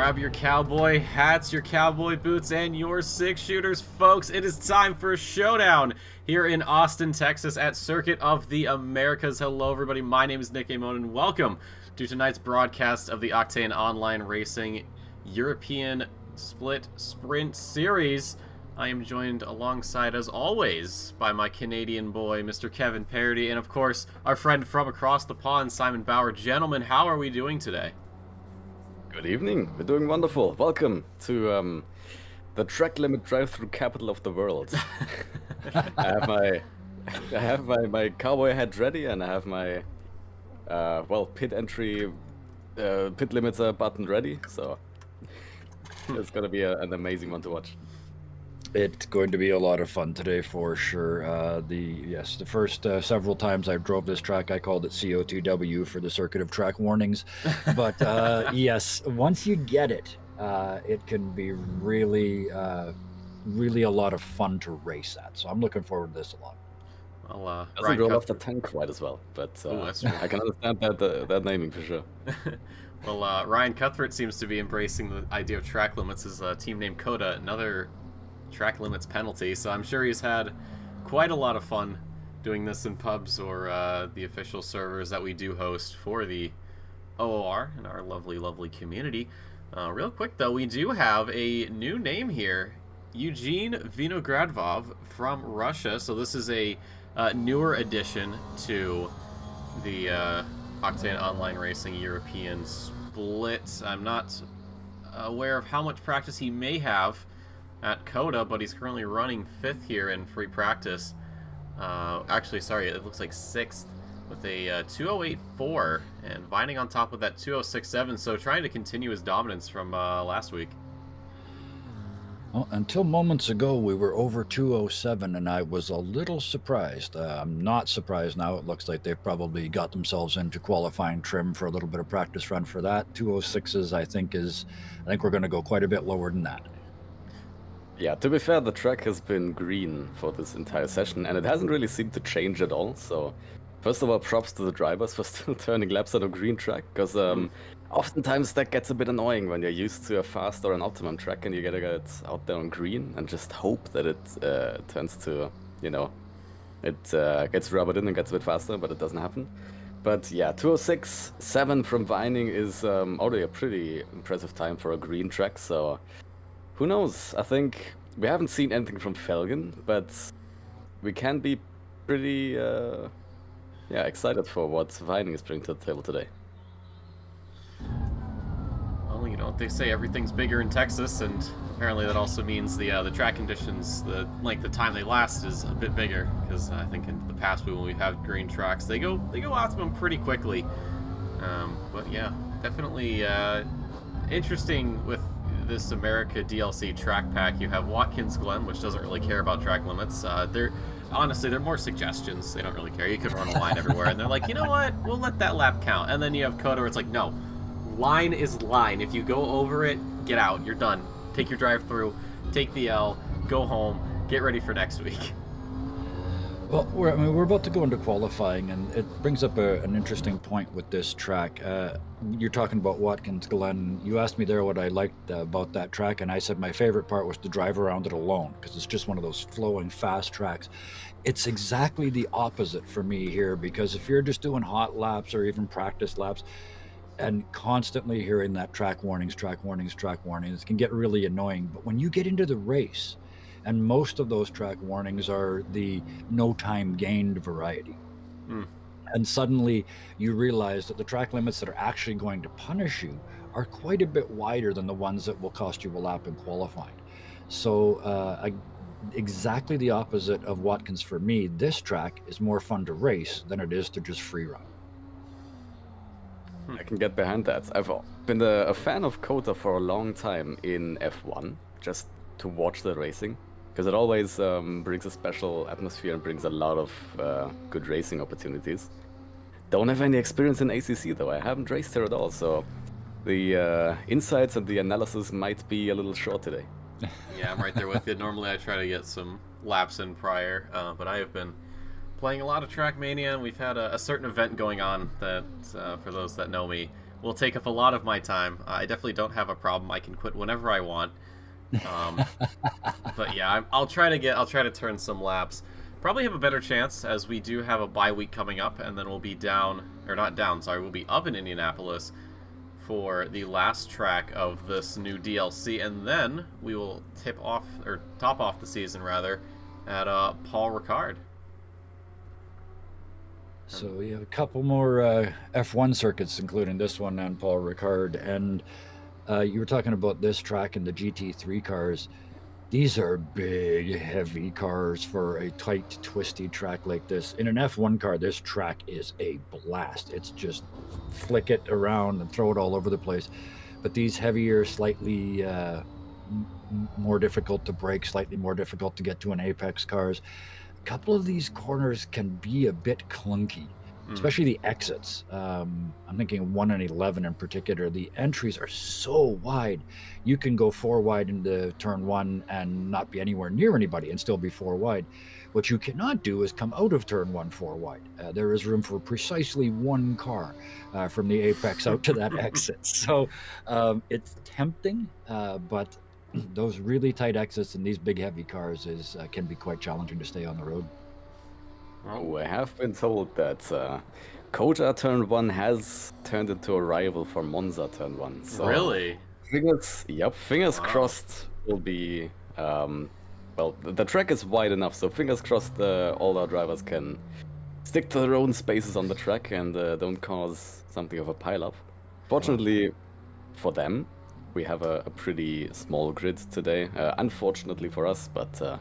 grab your cowboy hats, your cowboy boots, and your six-shooters, folks. It is time for a showdown here in Austin, Texas at Circuit of the Americas. Hello, everybody. My name is Nick Amon, and welcome to tonight's broadcast of the Octane Online Racing European Split Sprint Series. I am joined alongside, as always, by my Canadian boy, Mr. Kevin Parody, and, of course, our friend from across the pond, Simon Bauer. Gentlemen, how are we doing today? Good evening. We're doing wonderful. Welcome to the track limit drive-through capital of the world. I have my cowboy hat ready, and I have my pit entry pit limiter button ready. So it's gonna be an amazing one to watch. It's going to be a lot of fun today for sure. The first several times I drove this track, I called it COTW for the circuit of track warnings. But yes, once you get it, it can be really a lot of fun to race at. So I'm looking forward to this a lot. Well, Doesn't roll off the tongue quite as well, but I can understand that naming for sure. Well, Ryan Cuthbert seems to be embracing the idea of track limits. His team name COTA, another track limits penalty, so I'm sure he's had quite a lot of fun doing this in pubs or the official servers that we do host for the OOR in our lovely community. Real quick though, we do have a new name here, Eugene Vinogradov from Russia. So this is a newer addition to the Octane Online Racing European Split. I'm not aware of how much practice he may have at COTA, but he's currently running 5th here in free practice. Actually, sorry, it looks like 6th with a 2:08.4 and Vining on top of that 2:06.7, so trying to continue his dominance from last week. Well, until moments ago, we were over 2:07, and I was a little surprised. I'm not surprised now. It looks like they've probably got themselves into qualifying trim for a little bit of practice run for that. 2:06s, I think we're going to go quite a bit lower than that. Yeah, to be fair, the track has been green for this entire session, and it hasn't really seemed to change at all. So, first of all, props to the drivers for still turning laps on a green track, because oftentimes that gets a bit annoying when you're used to a fast or an optimum track and you gotta get out there on green and just hope that it turns to, it gets rubbered in and gets a bit faster, but it doesn't happen. But yeah, 2:06.7 from Vining is already a pretty impressive time for a green track, so who knows? I think we haven't seen anything from Felgen, but we can be pretty excited for what Vining is bringing to the table today. Well, they say everything's bigger in Texas, and apparently that also means the track conditions, the length of time they last is a bit bigger, because I think in the past when we've had green tracks, they go optimum pretty quickly. But yeah, definitely interesting with this America DLC track pack. You have Watkins Glen, which doesn't really care about track limits. They're more suggestions. They don't really care. You could run a line everywhere, and they're like, you know what? We'll let that lap count. And then you have COTA, where it's like, no, line is line. If you go over it, get out. You're done. Take your drive through, take the L, go home, get ready for next week. Well, we're about to go into qualifying, and it brings up an interesting point with this track. You're talking about Watkins Glen. You asked me there what I liked about that track, and I said my favorite part was to drive around it alone, because it's just one of those flowing, fast tracks. It's exactly the opposite for me here, because if you're just doing hot laps or even practice laps, and constantly hearing that track warnings can get really annoying. But when you get into the race, and most of those track warnings are the no time gained variety. And suddenly you realize that the track limits that are actually going to punish you are quite a bit wider than the ones that will cost you a lap in qualifying. So exactly the opposite of Watkins for me. This track is more fun to race than it is to just free run. I can get behind that. I've been a fan of COTA for a long time in F1, just to watch the racing, because it always brings a special atmosphere and brings a lot of good racing opportunities. Don't have any experience in ACC though. I haven't raced here at all, so the insights and the analysis might be a little short today. Yeah, I'm right there with you. Normally I try to get some laps in prior, but I have been playing a lot of Trackmania, and we've had a certain event going on that, for those that know me, will take up a lot of my time. I definitely don't have a problem. I can quit whenever I want. But yeah, I'll try to turn some laps. Probably have a better chance, as we do have a bye week coming up, and then we'll be we'll be up in Indianapolis for the last track of this new DLC, and then we will top off the season rather at Paul Ricard. So we have a couple more F1 circuits, including this one and Paul Ricard. And you were talking about this track and the GT3 cars. These are big, heavy cars for a tight, twisty track like this. In an F1 car, this track is a blast. It's just flick it around and throw it all over the place. But these heavier, slightly more difficult to brake, slightly more difficult to get to an apex cars. A couple of these corners can be a bit clunky, especially the exits. I'm thinking 1 and 11 in particular. The entries are so wide. You can go 4 wide into turn 1 and not be anywhere near anybody and still be 4 wide. What you cannot do is come out of turn 1 4 wide. There is room for precisely 1 car from the apex out to that exit. So it's tempting, but those really tight exits in these big heavy cars can be quite challenging to stay on the road. Oh, I have been told that COTA turn 1 has turned into a rival for Monza turn 1. So Really? Fingers crossed will be... well, the track is wide enough, so fingers crossed all our drivers can stick to their own spaces on the track and don't cause something of a pileup. Fortunately for them, we have a pretty small grid today. Unfortunately for us, but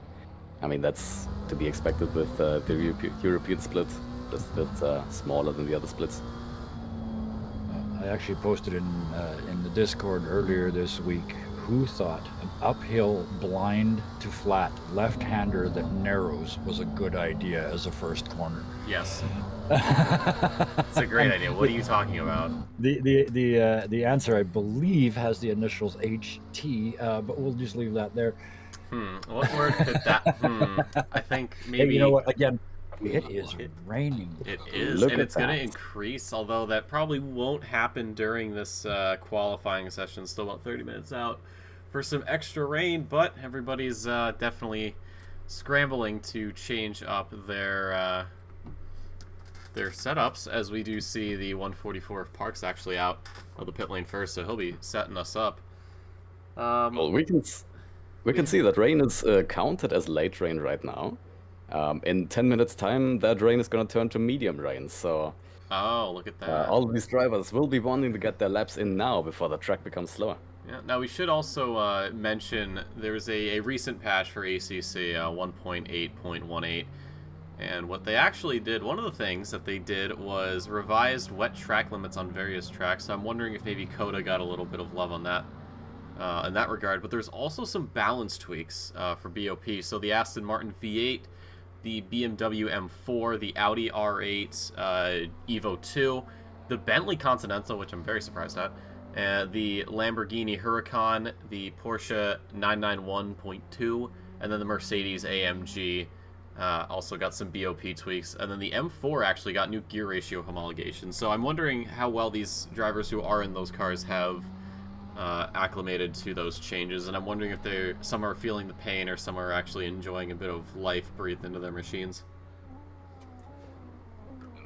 I mean, that's to be expected with the European split. Just a bit smaller than the other splits. I actually posted in the Discord earlier this week, who thought an uphill blind to flat left-hander that narrows was a good idea as a first corner? Yes. It's a great idea. What are you talking about? The answer, I believe, has the initials HT, but we'll just leave that there. What word could that... I think maybe... Hey, you know what? Again, it is raining. It is, and it's going to increase, although that probably won't happen during this qualifying session. Still about 30 minutes out for some extra rain, but everybody's definitely scrambling to change up their setups, as we do see the 144 of Parks actually out of the pit lane first, so he'll be setting us up. Well, we can see that rain is counted as late rain right now. In 10 minutes time, that rain is going to turn to medium rain, so... Oh, look at that. All of these drivers will be wanting to get their laps in now before the track becomes slower. Yeah. Now, we should also mention there's a recent patch for ACC, 1.8.18, and what they actually did, one of the things that they did was revised wet track limits on various tracks, so I'm wondering if maybe COTA got a little bit of love on that. In that regard, but there's also some balance tweaks for BOP. So the Aston Martin V8, the BMW M4, the Audi R8 Evo 2, the Bentley Continental, which I'm very surprised at, the Lamborghini Huracan, the Porsche 991.2, and then the Mercedes AMG also got some BOP tweaks, and then the M4 actually got new gear ratio homologation. So I'm wondering how well these drivers who are in those cars have acclimated to those changes, and I'm wondering if some are feeling the pain or some are actually enjoying a bit of life breathed into their machines.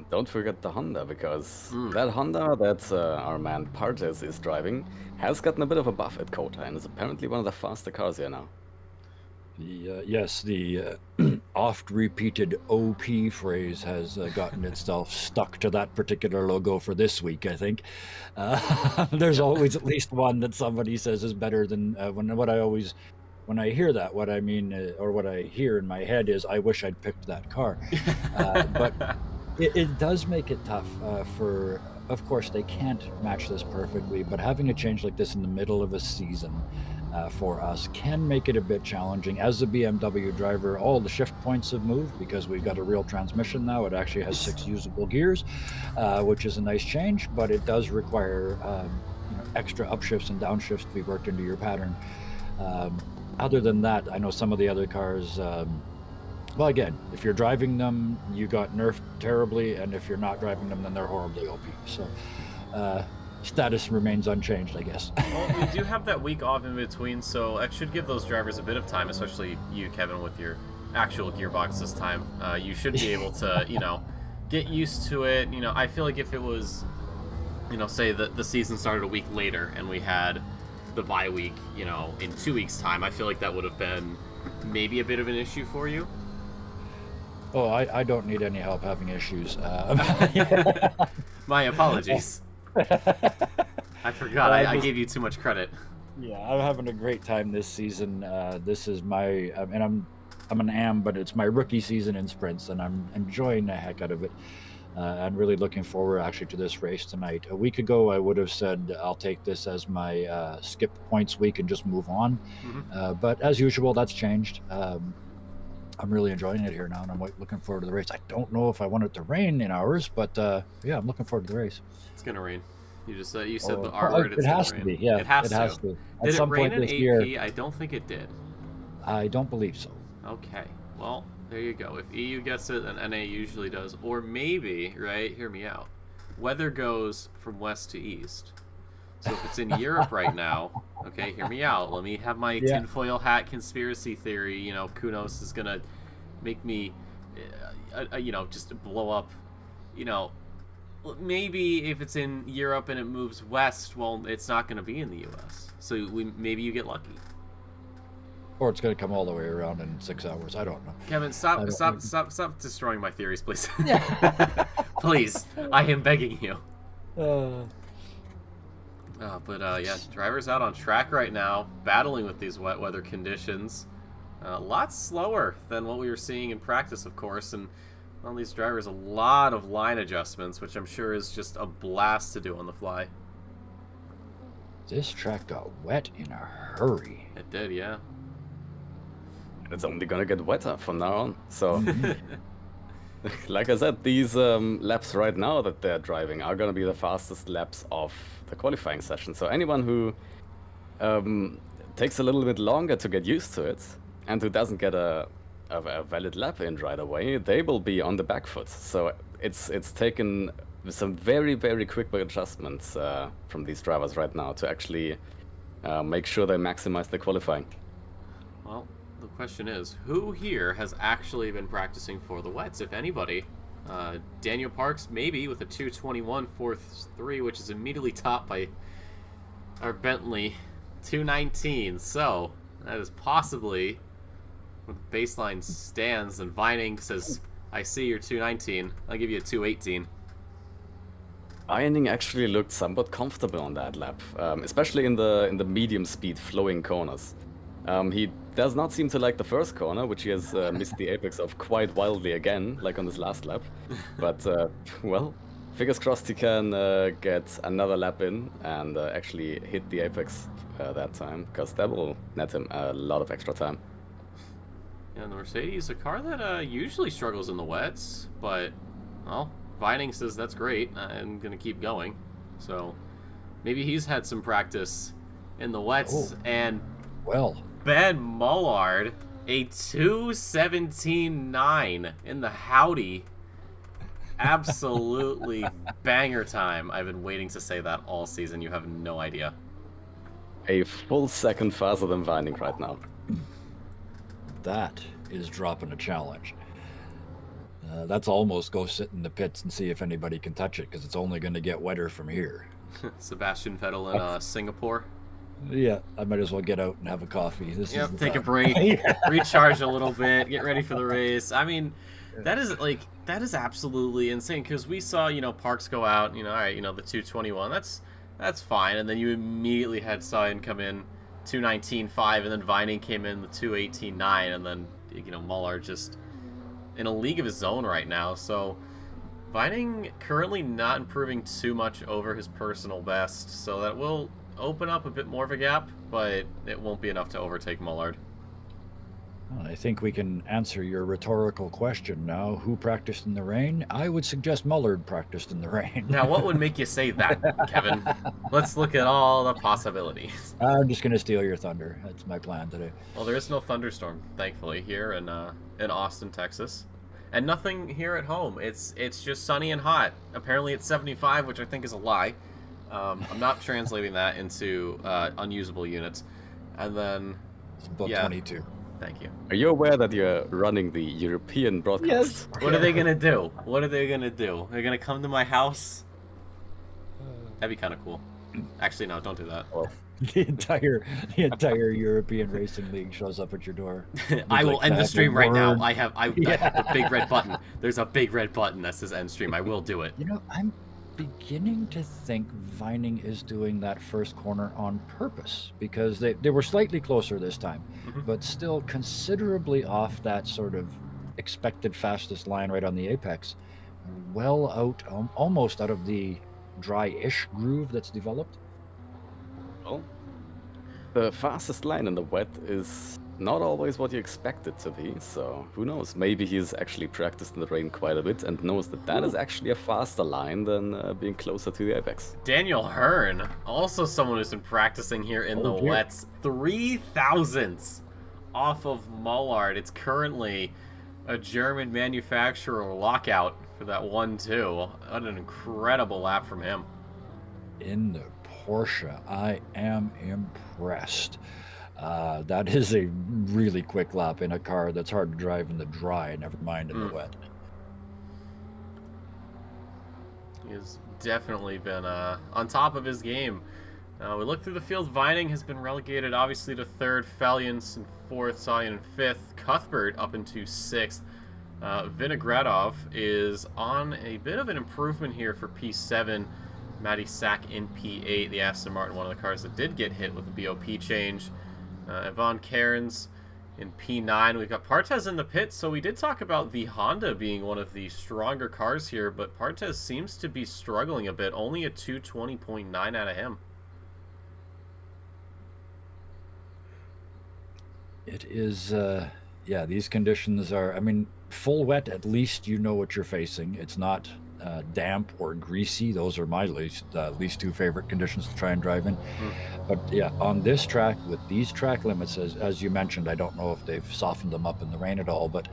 Don't forget the Honda, because that Honda that our man Partes is driving has gotten a bit of a buff at COTA and is apparently one of the faster cars here now. Yes, the oft-repeated OP phrase has gotten itself stuck to that particular logo for this week, I think. There's always at least one that somebody says is better than when I hear that, what I mean, or what I hear in my head is, I wish I'd picked that car. But it does make it tough of course, they can't match this perfectly, but having a change like this in the middle of a season for us can make it a bit challenging. As a BMW driver, all the shift points have moved because we've got a real transmission now. It actually has 6 usable gears, which is a nice change, but it does require extra upshifts and downshifts to be worked into your pattern. Other than that, I know some of the other cars, well, again, if you're driving them, you got nerfed terribly, and if you're not driving them, then they're horribly OP. So status remains unchanged, I guess. Well, we do have that week off in between, so that should give those drivers a bit of time, especially you, Kevin, with your actual gearbox this time. You should be able to, get used to it. I feel like if it was, say that the season started a week later and we had the bye week, in 2 weeks' time, I feel like that would have been maybe a bit of an issue for you. Oh, I don't need any help having issues. My apologies. I forgot. I gave you too much credit. Yeah, I'm having a great time this season. This is my, and I'm an AM, but it's my rookie season in sprints, and I'm enjoying the heck out of it. I'm really looking forward actually to this race tonight. A week ago, I would have said I'll take this as my skip points week and just move on. Mm-hmm. But as usual, that's changed. I'm really enjoying it here now, and I'm looking forward to the race. I don't know if I want it to rain in hours, but yeah, I'm looking forward to the race. It's gonna rain. You said the R word. It has to be. Yeah, it has to. Did it some rain point in this AP? year, I don't think it did. I don't believe so. Okay. Well, there you go. If EU gets it, then NA usually does. Or maybe, right? Hear me out. Weather goes from west to east. So if it's in Europe right now, okay, hear me out. Let me have my tinfoil hat conspiracy theory. Kunos is gonna make me, just blow up. Maybe if it's in Europe and it moves west, well, it's not gonna be in the U.S. So maybe you get lucky. Or it's going to come all the way around in 6 hours. I don't know. Kevin, stop destroying my theories, please. Please, I am begging you. Yeah, drivers out on track right now, battling with these wet weather conditions. A lot slower than what we were seeing in practice, of course, and on these drivers, a lot of line adjustments, which I'm sure is just a blast to do on the fly. This track got wet in a hurry. It did, yeah. It's only gonna get wetter from now on. So, like I said, these laps right now that they're driving are gonna be the fastest laps of the qualifying session. So anyone who takes a little bit longer to get used to it and who doesn't get a valid lap in right away, they will be on the back foot. So it's taken some very, very quick adjustments from these drivers right now to actually make sure they maximize the qualifying. Well, the question is, who here has actually been practicing for the wets, if anybody? Daniel Parks, maybe, with a 2:21.43, which is immediately topped by our Bentley 2:19. So, that is possibly where the baseline stands, and Vining says, I see your 2:19. I'll give you a 2:18. Vining actually looked somewhat comfortable on that lap, especially in the medium speed flowing corners. He does not seem to like the first corner, which he has missed the apex of quite wildly again, like on this last lap. But, well, fingers crossed he can get another lap in and actually hit the apex that time, because that will net him a lot of extra time. Yeah, the Mercedes, a car that usually struggles in the wets, but, well, Vining says that's great, I'm going to keep going. So, maybe he's had some practice in the wets, and... Well... Ben Mullard, a 2:17.9 in the Howdy. Absolutely banger time. I've been waiting to say that all season. You have no idea. A full second faster than Vining right now. That is dropping a challenge. That's almost go sit in the pits and see if anybody can touch it, because it's only going to get wetter from here. Sebastian Vettel in Singapore. Yeah, I might as well get out and have a coffee. Take a break, recharge a little bit, get ready for the race. I mean, that is absolutely insane, because we saw, Parks go out, all right, the 2:21, that's fine, and then you immediately saw him come in 2:19.5, and then Vining came in the 2:18.9, and then, Mullard just in a league of his own right now. So Vining currently not improving too much over his personal best, so that will open up a bit more of a gap, but it won't be enough to overtake Mullard. Well, I think we can answer your rhetorical question now. Who practiced in the rain? I would suggest Mullard practiced in the rain. Now, what would make you say that, Kevin? Let's look at all the possibilities. I'm just going to steal your thunder. That's my plan today. Well, there is no thunderstorm, thankfully, here in Austin, Texas. And nothing here at home. It's just sunny and hot. Apparently it's 75, which I think is a lie. I'm not translating that into unusable units. And then, It's about yeah. 22. Thank you. Are you aware that you're running the European broadcast? Yes. What are they gonna do? What are they gonna do? They're gonna come to my house? That'd be kind of cool. Actually, no, don't do that. Well, The entire European Racing League shows up at your door. I will Like, end the have a stream right now. word. I have the big red button. There's a big red button that says end stream. I will do it. You know, I'm beginning to think Vining is doing that first corner on purpose, because they were slightly closer this time, but still considerably off that sort of expected fastest line right on the apex. Well out, almost out of the dry-ish groove that's developed. well, the fastest line in the wet is not always what you expect it to be, so who knows? Maybe he's actually practiced in the rain quite a bit and knows that that is actually a faster line than being closer to the apex. Daniel Hearn, also someone who's been practicing here in the dear. wets. 3,000ths off of Mullard. It's currently a German manufacturer lockout for that 1-2. What an incredible lap from him. In the Porsche, I am impressed. That is a really quick lap in a car that's hard to drive in the dry, never mind in the wet. He has definitely been on top of his game. We look through the field. Vining has been relegated, obviously, to third. Falliance in fourth. Salian in fifth. Cuthbert up into sixth. Vinogradov is on a bit of an improvement here for P7. Matty Sack in P8. The Aston Martin, one of the cars that did get hit with the BOP change. Yvonne Cairns in P9. We've got Partez in the pit, so we did talk about the Honda being one of the stronger cars here, but Partez seems to be struggling a bit. Only a 220.9 out of him. It is, yeah, these conditions are, I mean, full wet, at least you know what you're facing. It's not damp or greasy. Those are my least two favorite conditions to try and drive in. But yeah, on this track, with these track limits, as you mentioned, I don't know if they've softened them up in the rain at all, but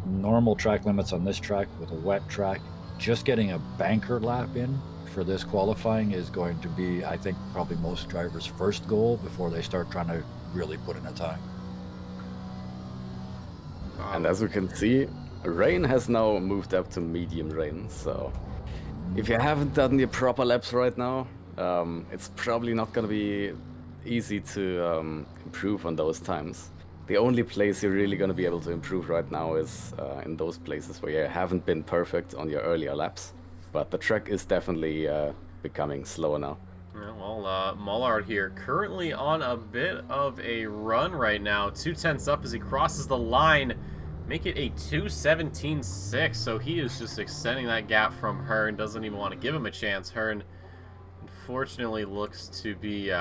normal track limits on this track with a wet track, just getting a banker lap in for this qualifying is going to be, I think, probably most drivers' first goal before they start trying to really put in a time. And as you can see, rain has now moved up to medium rain, so if you haven't done your proper laps right now, it's probably not going to be easy to improve on those times. The only place you're really going to be able to improve right now is in those places where you haven't been perfect on your earlier laps. But the track is definitely becoming slower now. Yeah, well, Mullard here currently on a bit of a run right now. 2/10 up as he crosses the line. Make it a 2:17.6. So he is just extending that gap from Hearn. Doesn't even want to give him a chance. Hearn, unfortunately, looks to be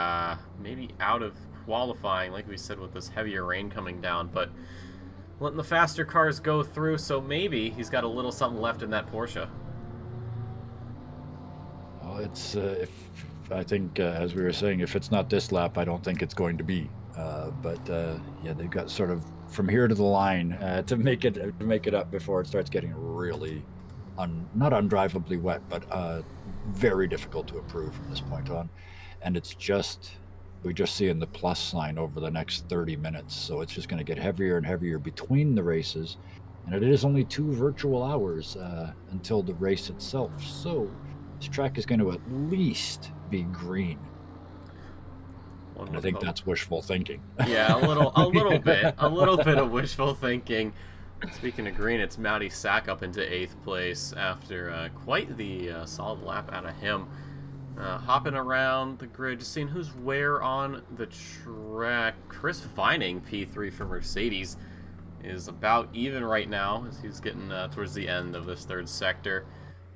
maybe out of qualifying, like we said, with this heavier rain coming down. But letting the faster cars go through, so maybe he's got a little something left in that Porsche. Well, it's if I think, as we were saying, if it's not this lap, I don't think it's going to be. But yeah, they've got sort of from here to the line to make it up before it starts getting really not undrivably wet, but very difficult to improve from this point on. And it's just, we just see in the plus sign over the next 30 minutes. So it's just going to get heavier and heavier between the races. And it is only 2 virtual hours until the race itself. So this track is going to at least be green. And I think that's wishful thinking. Yeah, a little bit of wishful thinking. Speaking of green, it's Matty Sack up into 8th place after quite the solid lap out of him. Hopping around the grid, just seeing who's where on the track. Chris Vining, P3 for Mercedes, is about even right now as he's getting towards the end of this third sector.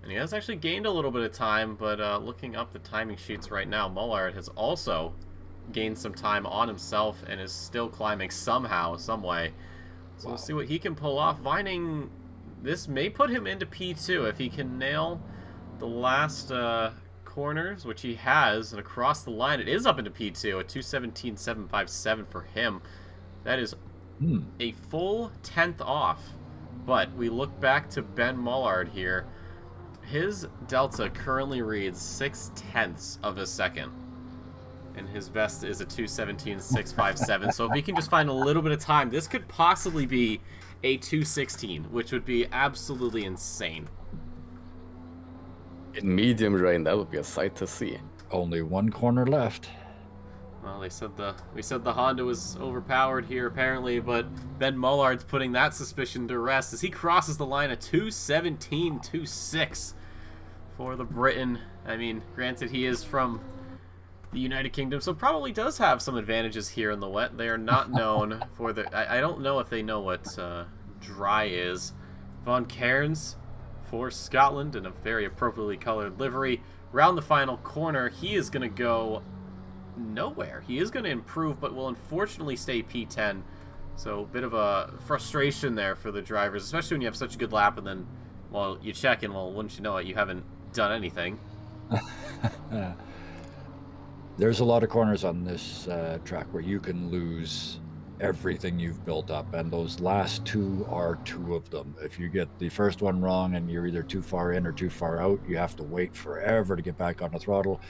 And he has actually gained a little bit of time, but looking up the timing sheets right now, Mullard has also gained some time on himself and is still climbing somehow, some way. So We'll see what he can pull off. Vining, this may put him into P2 if he can nail the last corners, which he has, and across the line it is up into P2 at 2:17.757 for him. That is a full 10th off. But we look back to Ben Mullard here. his delta currently reads 0.6 of a second. And his best is a 2:17.657. So if he can just find a little bit of time, this could possibly be a 2:16, which would be absolutely insane. In medium rain, that would be a sight to see. Only one corner left. Well, we said the Honda was overpowered here apparently, but Ben Mullard's putting that suspicion to rest as he crosses the line at 2:17.26 for the Briton. I mean, granted, he is from the United Kingdom, so probably does have some advantages here in the wet. They are not known for the... I don't know if they know what dry is. Von Cairns for Scotland in a very appropriately colored livery. Round the final corner, he is going to go nowhere. He is going to improve, but will unfortunately stay P10. So a bit of a frustration there for the drivers, especially when you have such a good lap and then, well, you check and, well, wouldn't you know it, you haven't done anything. There's a lot of corners on this track where you can lose everything you've built up, and those last two are two of them. If you get the first one wrong and you're either too far in or too far out, you have to wait forever to get back on the throttle.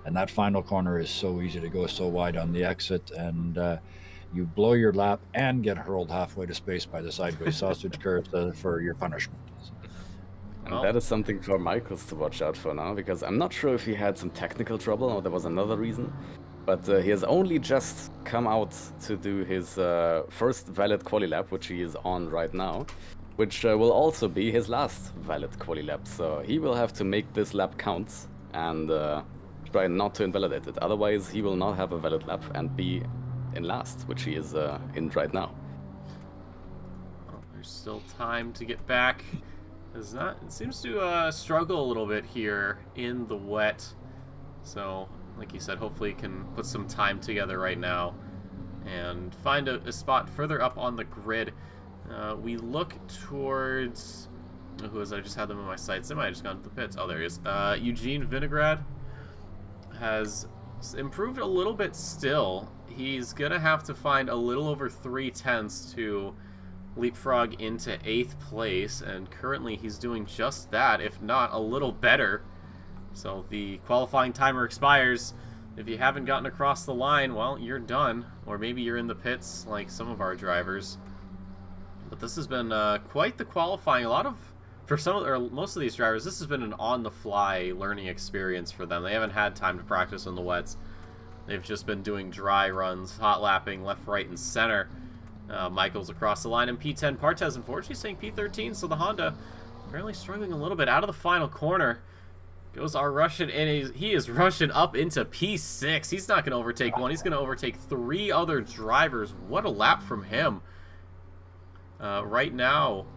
And that final corner is so easy to go so wide on the exit, and you blow your lap and get hurled halfway to space by the sideways sausage curve for your punishment. And that is something for Michaels to watch out for now, because I'm not sure if he had some technical trouble or there was another reason. But he has only just come out to do his first valid quali lap, which he is on right now, which will also be his last valid quali lap. So he will have to make this lap count and try not to invalidate it. Otherwise, he will not have a valid lap and be in last, which he is in right now. Well, there's still time to get back. It seems to struggle a little bit here in the wet. So, like you said, hopefully he can put some time together right now and find a spot further up on the grid. We look towards... Who is I just had them in my sights. They might have just gone to the pits. Oh, there he is. Eugene Vinograd has improved a little bit still. He's going to have to find a little over 3/10 to leapfrog into 8th place, and currently he's doing just that, if not a little better. So the qualifying timer expires. If you haven't gotten across the line, well, you're done. Or maybe you're in the pits like some of our drivers. But this has been quite the qualifying. For most of these drivers, this has been an on-the-fly learning experience for them. They haven't had time to practice on the wets. They've just been doing dry runs, hot lapping, left, right, and center. Michael's across the line in P10. Partez, unfortunately, staying P13, so the Honda apparently struggling a little bit out of the final corner. Goes our Russian, and he is rushing up into P6. He's not going to overtake one. He's going to overtake 3 other drivers. What a lap from him. Right now,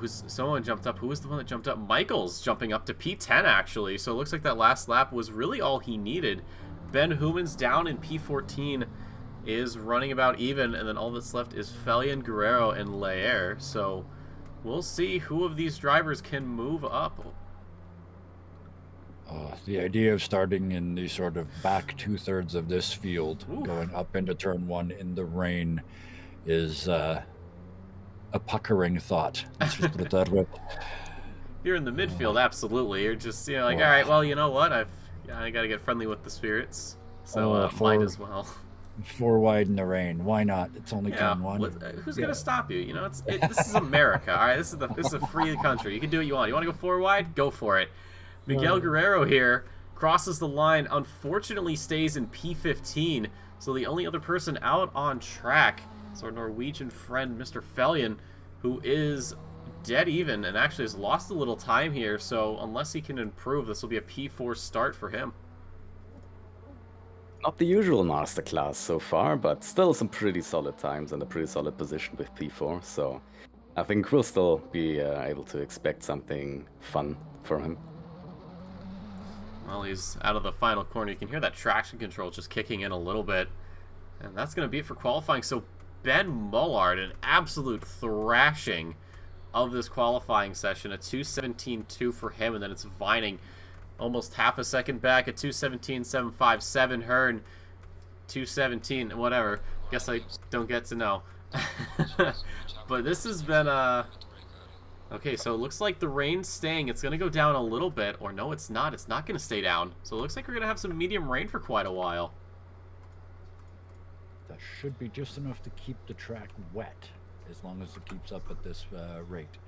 someone jumped up. Who was the one that jumped up? Michael's jumping up to P10, actually. So it looks like that last lap was really all he needed. Ben Human's down in P14, is running about even, and then all that's left is Felian, Guerrero, and Laer. So we'll see who of these drivers can move up. The idea of starting in the sort of back 2/3 of this field, going up into turn 1 in the rain, is a puckering thought. Let's just put it that way. You're in the midfield, absolutely. You're just, all right, well, you know what? I got to get friendly with the spirits, so might as well. 4 wide in the rain. Why not? It's only turn 1. Who's gonna stop you? This is America, all right? This is a free country. You can do what you want. You want to go 4 wide? Go for it. Miguel Guerrero here crosses the line. Unfortunately, stays in P15. So the only other person out on track is our Norwegian friend, Mr. Felian, who is dead even and actually has lost a little time here. So unless he can improve, this will be a P4 start for him. Not the usual masterclass so far, but still some pretty solid times and a pretty solid position with P4. So I think we'll still be able to expect something fun from him. Well, he's out of the final corner. You can hear that traction control just kicking in a little bit. And that's going to be it for qualifying. So Ben Mullard, an absolute thrashing of this qualifying session. A 2:17.2 for him, and then it's Vining almost half a second back at 2:17.757. Hearn 2:17, whatever. Guess I don't get to know. But this has been Okay, so it looks like the rain's staying. It's going to go down a little bit. Or no, it's not. It's not going to stay down. So it looks like we're going to have some medium rain for quite a while. That should be just enough to keep the track wet, as long as it keeps up at this rate.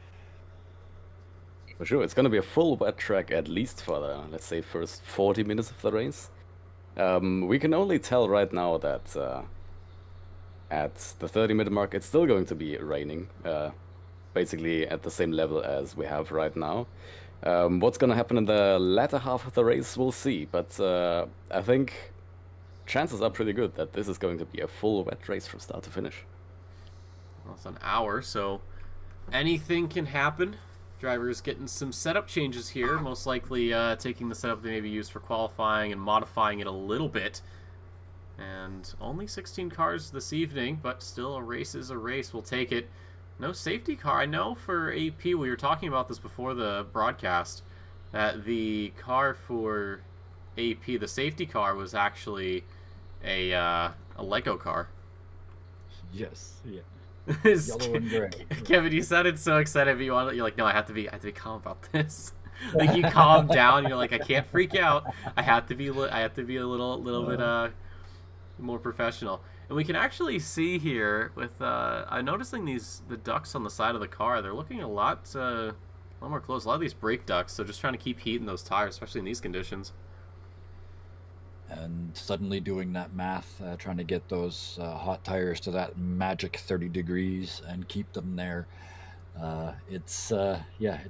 For sure, it's going to be a full wet track at least for the, let's say, first 40 minutes of the race. We can only tell right now that at the 30-minute mark, it's still going to be raining, basically at the same level as we have right now. What's going to happen in the latter half of the race, we'll see. But I think chances are pretty good that this is going to be a full wet race from start to finish. Well, it's an hour, so anything can happen. Drivers getting some setup changes here, most likely taking the setup they maybe used for qualifying and modifying it a little bit. And only 16 cars this evening, but still a race is a race. We'll take it. No safety car. I know for AP, we were talking about this before the broadcast, that the car for AP, the safety car, was actually a Lego car. Yes, yeah. Yellow and gray. Kevin, you sounded so excited, but you're like, no, I have to be calm about this. Like you calm down. You're like, I can't freak out. I have to be a little bit more professional. And we can actually see here with I'm noticing the ducts on the side of the car. They're looking a lot more close. A lot of these brake ducts. So just trying to keep heat in those tires, especially in these conditions. And suddenly doing that math, trying to get those hot tires to that magic 30 degrees and keep them there. It's a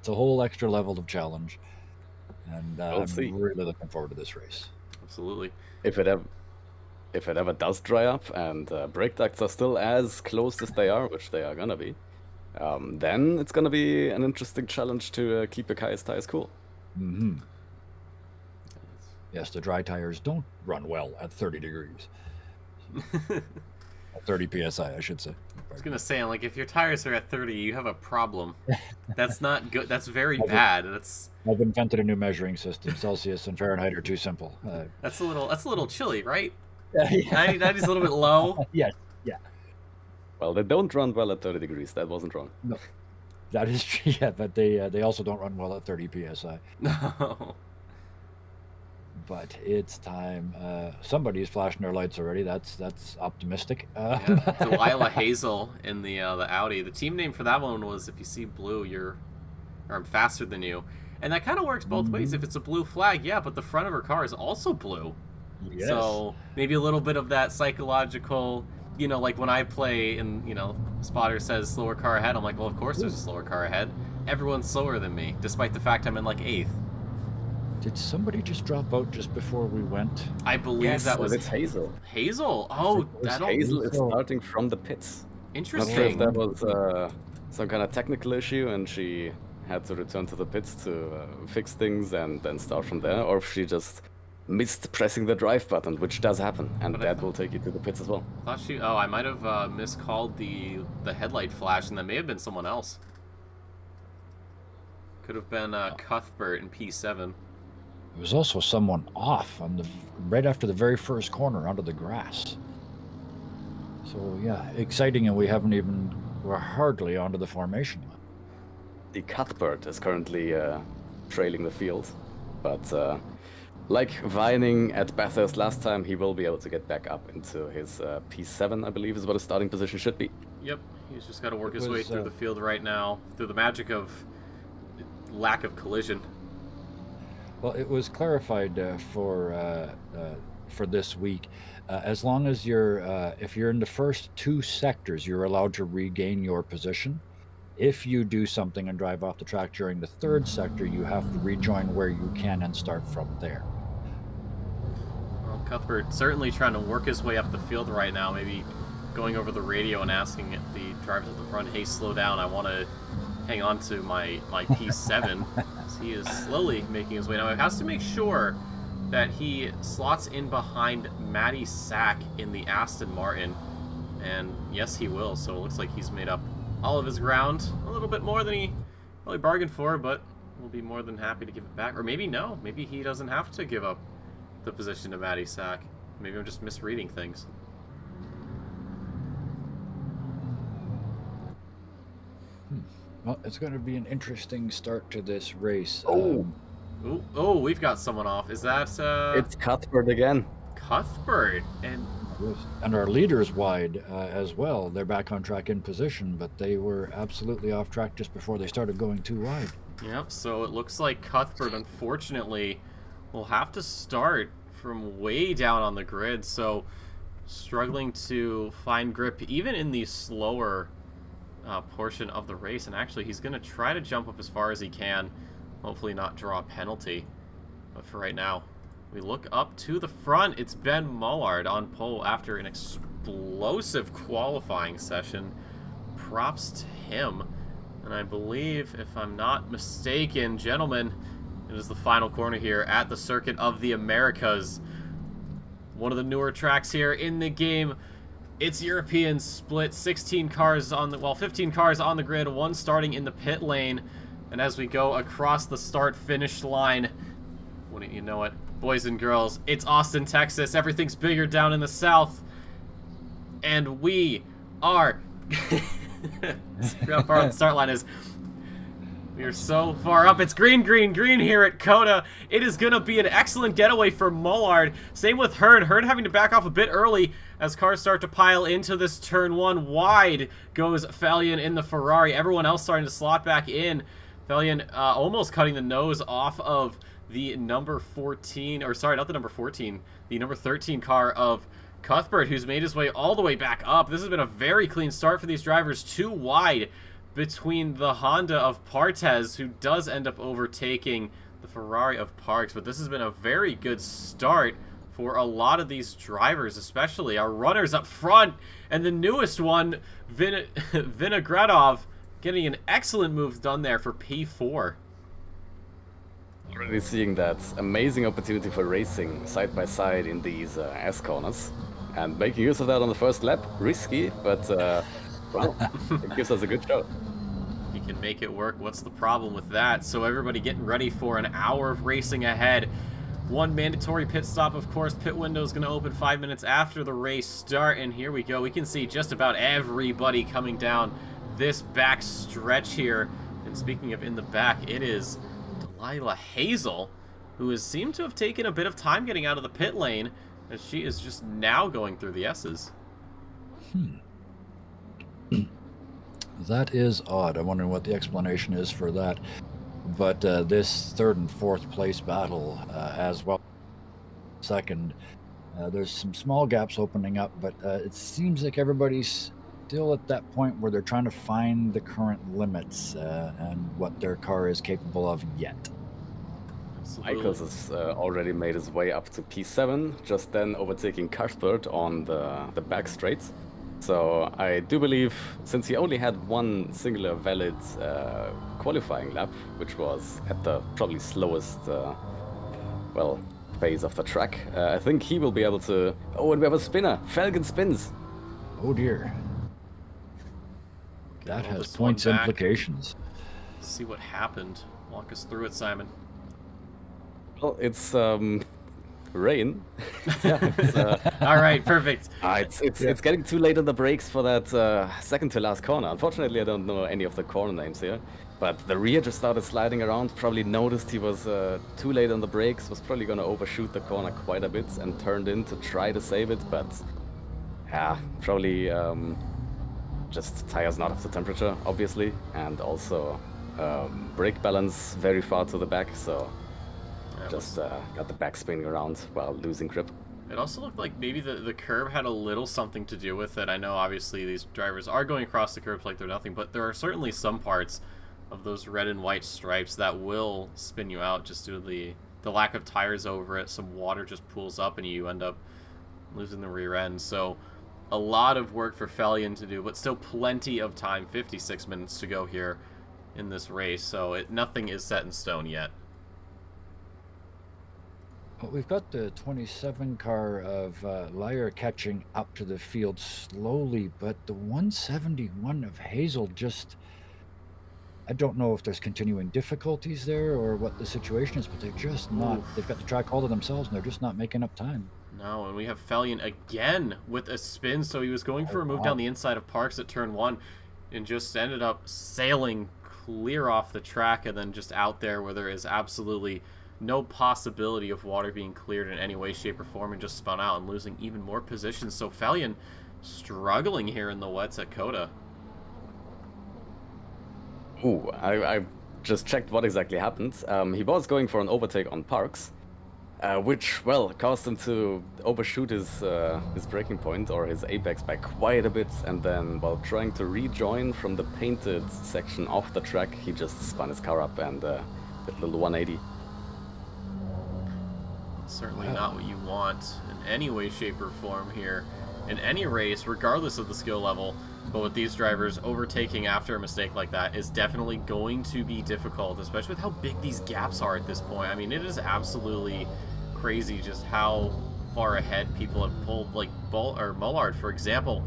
whole extra level of challenge. And I'm really looking forward to this race. Absolutely. If it ever does dry up and brake ducts are still as close as they are, which they are going to be, then it's going to be an interesting challenge to keep your tires cool. Mm-hmm. Yes, the dry tires don't run well at 30 degrees. At 30 psi, I should say. I was going to say, I'm like, if your tires are at 30, you have a problem. That's not good. That's very bad. I've invented a new measuring system. Celsius and Fahrenheit are too simple. That's a little chilly, right? Yeah. 90 is a little bit low. Yes, yeah. Well, they don't run well at 30 degrees. That wasn't wrong. No, that is true. Yeah, but they also don't run well at 30 psi. No. But it's time. Somebody's flashing their lights already. That's optimistic. Delilah Hazel in the Audi. The team name for that one was, if you see blue, I'm faster than you. And that kind of works both ways. If it's a blue flag, yeah, but the front of her car is also blue. Yes. So maybe a little bit of that psychological, like when I play and, spotter says slower car ahead, I'm like, well, of course there's a slower car ahead. Everyone's slower than me, despite the fact I'm in like 8th. Did somebody just drop out just before we went? I believe that was it's Hazel. Hazel? Oh, Hazel is starting from the pits. Interesting. Not sure if that was some kind of technical issue and she had to return to the pits to fix things and then start from there, or if she just missed pressing the drive button, which does happen, and that will take you to the pits as well. I might have miscalled the headlight flash, and that may have been someone else. Could have been Cuthbert in P7. There was also someone off on right after the very first corner onto the grass. So yeah, exciting, and we're hardly onto the formation line. The Cuthbert is currently trailing the field, but like Vining at Bathurst last time, he will be able to get back up into his P7, I believe is what his starting position should be. Yep, he's just got to work his way through the field right now, through the magic of lack of collision. Well, it was clarified for this week. As long as if you're in the first 2 sectors, you're allowed to regain your position. If you do something and drive off the track during the 3rd sector, you have to rejoin where you can and start from there. Well, Cuthbert certainly trying to work his way up the field right now, maybe going over the radio and asking the drivers at the front, hey, slow down, I want to hang on to my P7. He is slowly making his way. Now, he has to make sure that he slots in behind Matty Sack in the Aston Martin. And yes, he will. So it looks like he's made up all of his ground. A little bit more than he really bargained for, but we'll be more than happy to give it back. Or maybe no. Maybe he doesn't have to give up the position to Matty Sack. Maybe I'm just misreading things. Well, it's going to be an interesting start to this race. Oh. Oh, we've got someone off. Is that It's Cuthbert again. Cuthbert? And our leader's wide as well. They're back on track in position, but they were absolutely off track just before they started going too wide. Yep, so it looks like Cuthbert, unfortunately, will have to start from way down on the grid, so struggling to find grip even in the slower portion of the race. And actually, he's going to try to jump up as far as he can, hopefully not draw a penalty. But for right now, we look up to the front. It's Ben Mullard on pole after an explosive qualifying session. Props to him. And I believe, if I'm not mistaken, gentlemen, it is the final corner here at the Circuit of the Americas. One of the newer tracks here in the game. It's European split, 16 cars on the, well, 15 cars on the grid, one starting in the pit lane. And as we go across the start-finish line, wouldn't you know it, boys and girls, it's Austin, Texas. Everything's bigger down in the south. And we are... how far up the start line is. We are so far up. It's green, green, green here at COTA. It is going to be an excellent getaway for Mullard. Same with Herd. Herd having to back off a bit early as cars start to pile into this turn one. Wide goes Felion in the Ferrari. Everyone else starting to slot back in. Felion almost cutting the nose off of the number 14, or sorry, not the number 14, the number 13 car of Cuthbert, who's made his way all the way back up. This has been a very clean start for these drivers. Too wide between the Honda of Partez, who does end up overtaking the Ferrari of Parks. But this has been a very good start for a lot of these drivers, especially our runners up front. And the newest one, Vinogradov, getting an excellent move done there for P4. Already seeing that amazing opportunity for racing side by side in these S corners. And making use of that on the first lap, risky, but well, it gives us a good show. He can make it work. What's the problem with that? So everybody getting ready for an hour of racing ahead. One mandatory pit stop, of course. Pit window is going to open 5 minutes after the race start, and here we go. We can see just about everybody coming down this back stretch here. And speaking of in the back, it is Delilah Hazel, who has seemed to have taken a bit of time getting out of the pit lane, as she is just now going through the S's. That is odd. I'm wondering what the explanation is for that. But this third and fourth place battle as well, second, there's some small gaps opening up, but it seems like everybody's still at that point where they're trying to find the current limits and what their car is capable of yet. Michaels has already made his way up to P7, just then overtaking Cuthbert on the back straights. So I do believe, since he only had one singular valid qualifying lap, which was at the probably slowest, well, phase of the track, I think he will be able to... Oh, and we have a spinner! Falcon spins! Oh dear. That has points implications. See what happened. Walk us through it, Simon. Well, it's rain. Yeah, it's, all right, perfect. It's getting too late on the brakes for that second to last corner. Unfortunately, I don't know any of the corner names here. But the rear just started sliding around. Probably noticed he was too late on the brakes. Was probably going to overshoot the corner quite a bit and turned in to try to save it. But yeah, probably just tires not of the temperature, obviously, and also brake balance very far to the back. So. Just got the back spinning around while losing grip. It also looked like maybe the curb had a little something to do with it. I know obviously these drivers are going across the curbs like they're nothing, but there are certainly some parts of those red and white stripes that will spin you out just due to the lack of tires over it. Some water just pools up and you end up losing the rear end. So a lot of work for Felion to do, but still plenty of time, 56 minutes to go here in this race. So nothing is set in stone yet. Well, we've got the 27 car of Liar catching up to the field slowly, but the 171 of Hazel just... I don't know if there's continuing difficulties there or what the situation is, but they're just not... They've got the track all to themselves, and they're just not making up time. No, and we have Felion again with a spin, so he was going for a move down the inside of Parks at turn one and just ended up sailing clear off the track and then just out there where there is absolutely no possibility of water being cleared in any way, shape, or form, and just spun out and losing even more positions. So Felion struggling here in the wets at COTA. Ooh, I just checked what exactly happened. He was going for an overtake on Parks, which, well, caused him to overshoot his braking point or his apex by quite a bit, and then while trying to rejoin from the painted section off the track, he just spun his car up and did a little 180. Certainly not what you want in any way, shape, or form here in any race, regardless of the skill level. But with these drivers, overtaking after a mistake like that is definitely going to be difficult, especially with how big these gaps are at this point. I mean, it is absolutely crazy just how far ahead people have pulled. Like Mullard, for example,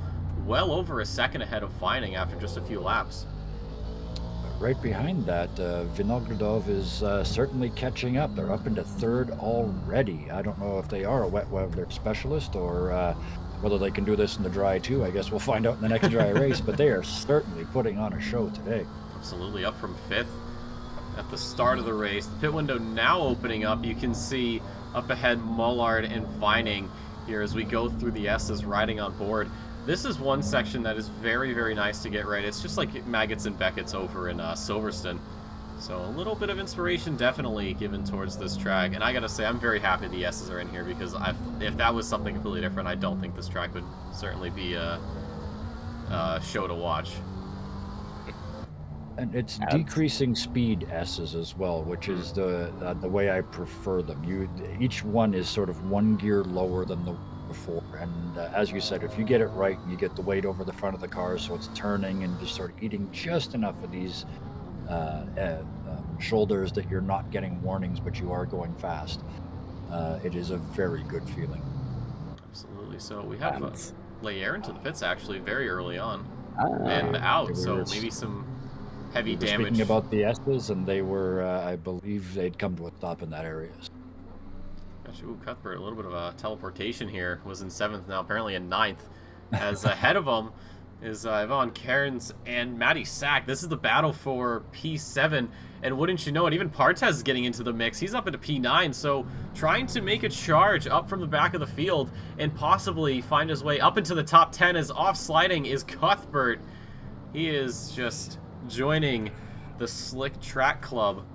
well over a second ahead of Vining after just a few laps. Right behind that, Vinogradov is certainly catching up. They're up into third already. I don't know if they are a wet weather specialist or whether they can do this in the dry too. I guess we'll find out in the next dry race, but they are certainly putting on a show today. Absolutely, up from 5th at the start of the race. The pit window now opening up. You can see up ahead Mullard and Vining here as we go through the S's riding on board. This is one section that is very, very nice to get right. It's just like Maggots and Beckett's over in Silverstone. So a little bit of inspiration definitely given towards this track. And I gotta say, I'm very happy the S's are in here because if that was something completely different, I don't think this track would certainly be a show to watch. And it's decreasing speed S's as well, which is the way I prefer them. Each one is sort of one gear lower than the before, and as you said, if you get it right, you get the weight over the front of the car, so it's turning and just sort of eating just enough of these shoulders that you're not getting warnings, but you are going fast. It is a very good feeling. Absolutely. So we have Layer into the pits actually very early on and out, so maybe some heavy damage. Speaking about the S's, and they were, I believe they'd come to a stop in that area. Gosh, ooh, Cuthbert, a little bit of a teleportation here. Was in 7th, now apparently in 9th. As ahead of him is Yvonne Cairns and Matty Sack. This is the battle for P7, and wouldn't you know it, even Partez is getting into the mix. He's up into P9, so trying to make a charge up from the back of the field and possibly find his way up into the top 10 as off sliding is Cuthbert. He is just joining the Slick Track Club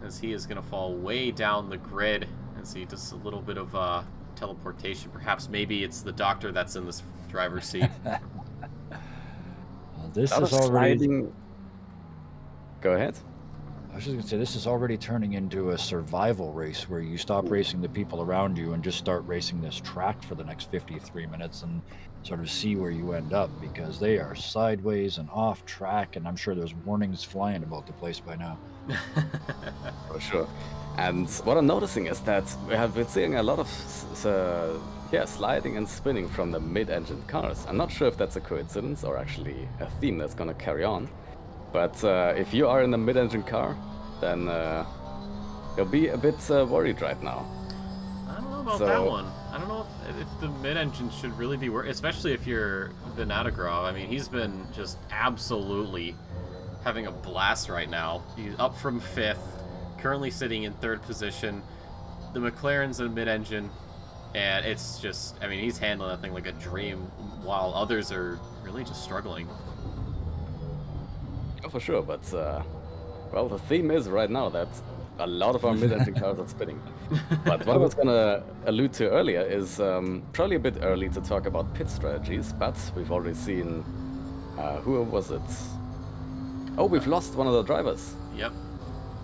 as he is going to fall way down the grid. As he does a little bit of teleportation. Perhaps maybe it's the doctor that's in this driver's seat. This is already... Go ahead. I was just going to say, this is already turning into a survival race where you stop racing the people around you and just start racing this track for the next 53 minutes and sort of see where you end up, because they are sideways and off track, and I'm sure there's warnings flying about the place by now. For sure. And what I'm noticing is that we have been seeing a lot of sliding and spinning from the mid-engine cars. I'm not sure if that's a coincidence or actually a theme that's going to carry on. But if you are in a mid-engine car, then you'll be a bit worried right now. I don't know about that one. I don't know if the mid-engine should really be worried, especially if you're Vinogradov. I mean, he's been just absolutely having a blast right now. He's up from 5th. Currently sitting in 3rd position. The McLaren's in mid-engine, and it's just, I mean, he's handling that thing like a dream, while others are really just struggling. Oh, for sure, but, well, the theme is right now that a lot of our mid-engine cars are spinning. But what I was going to allude to earlier is probably a bit early to talk about pit strategies, but we've already seen, who was it? Oh, we've lost one of the drivers. Yep.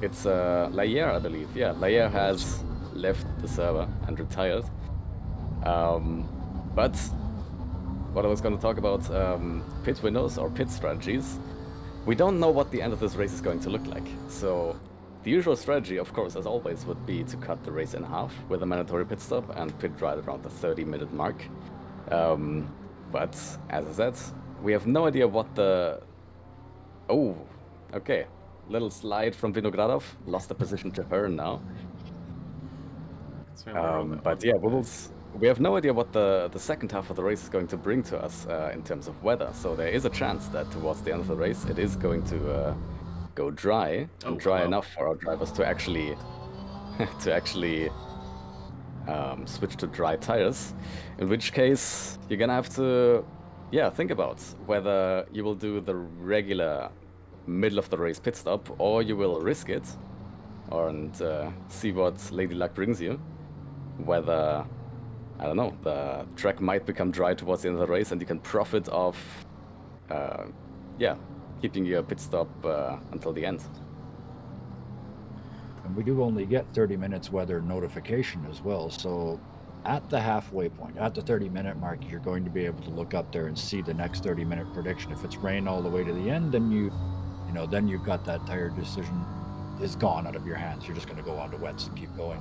It's Layer, I believe. Yeah, Layer has left the server and retired. But what I was going to talk about, pit windows or pit strategies, we don't know what the end of this race is going to look like. So the usual strategy, of course, as always, would be to cut the race in half with a mandatory pit stop and pit right around the 30-minute mark. But as I said, we have no idea what the... Oh, okay. Little slide from Vinogradov, lost the position to her now. But yeah, we have no idea what the second half of the race is going to bring to us in terms of weather. So there is a chance that towards the end of the race, it is going to go dry, and dry enough for our drivers to actually switch to dry tires. In which case, you're gonna have to, think about whether you will do the regular middle of the race pit stop, or you will risk it and see what Lady Luck brings you. Whether, I don't know, the track might become dry towards the end of the race and you can profit off, keeping your pit stop until the end. And we do only get 30 minutes weather notification as well, so at the halfway point, at the 30-minute mark, you're going to be able to look up there and see the next 30-minute prediction. If it's rain all the way to the end, then then you've got that tire decision is gone out of your hands. You're just going to go on to wets and keep going.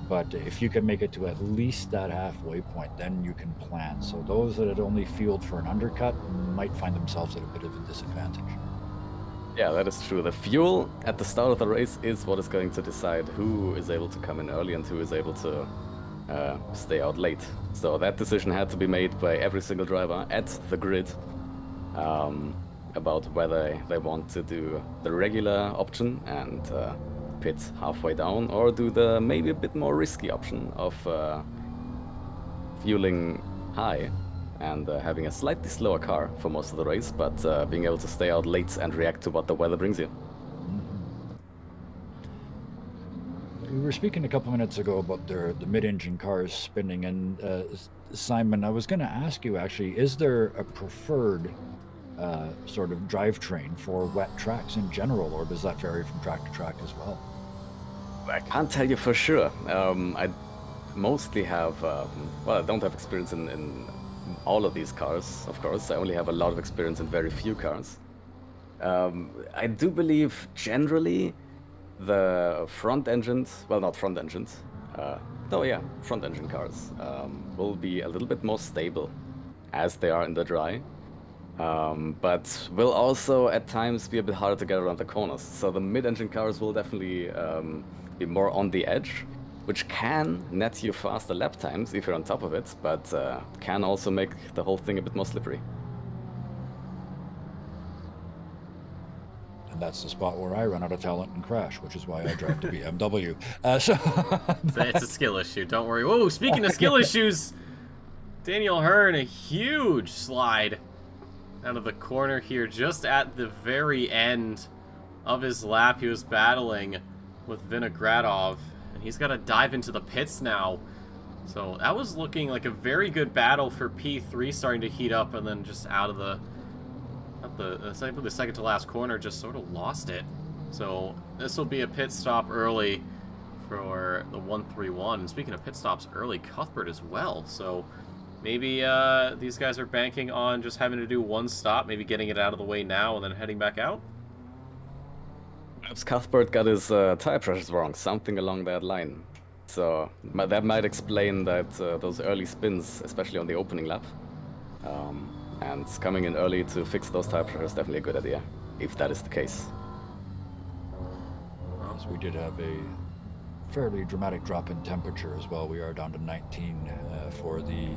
But if you can make it to at least that halfway point, then you can plan. So those that had only fueled for an undercut might find themselves at a bit of a disadvantage. Yeah, that is true. The fuel at the start of the race is what is going to decide who is able to come in early and who is able to stay out late. So that decision had to be made by every single driver at the grid about whether they want to do the regular option and pit halfway down, or do the maybe a bit more risky option of fueling high and having a slightly slower car for most of the race, but being able to stay out late and react to what the weather brings you. We were speaking a couple minutes ago about the mid-engine cars spinning, and Simon, I was going to ask you actually, is there a preferred sort of drivetrain for wet tracks in general, or does that vary from track to track as well? I can't tell you for sure. I mostly have, I don't have experience in all of these cars, of course. I only have a lot of experience in very few cars. I do believe generally the front engine cars will be a little bit more stable as they are in the dry, but will also at times be a bit harder to get around the corners. So the mid-engine cars will definitely be more on the edge, which can net you faster lap times if you're on top of it, but can also make the whole thing a bit more slippery. And that's the spot where I run out of talent and crash, which is why I drive the BMW. It's a skill issue, don't worry. Whoa, speaking of skill issues, Daniel Hearn, a huge slide out of the corner here, just at the very end of his lap. He was battling with Vinogradov, and he's got to dive into the pits now. So that was looking like a very good battle for P3, starting to heat up, and then just out of the second to last corner, just sort of lost it. So this will be a pit stop early for the 131. And speaking of pit stops early, Cuthbert as well. So maybe these guys are banking on just having to do one stop, maybe getting it out of the way now and then heading back out. Perhaps Cuthbert got his tire pressures wrong, something along that line. So that might explain that those early spins, especially on the opening lap. And coming in early to fix those tire pressures is definitely a good idea, if that is the case. As we did have a fairly dramatic drop in temperature as well. We are down to 19 for the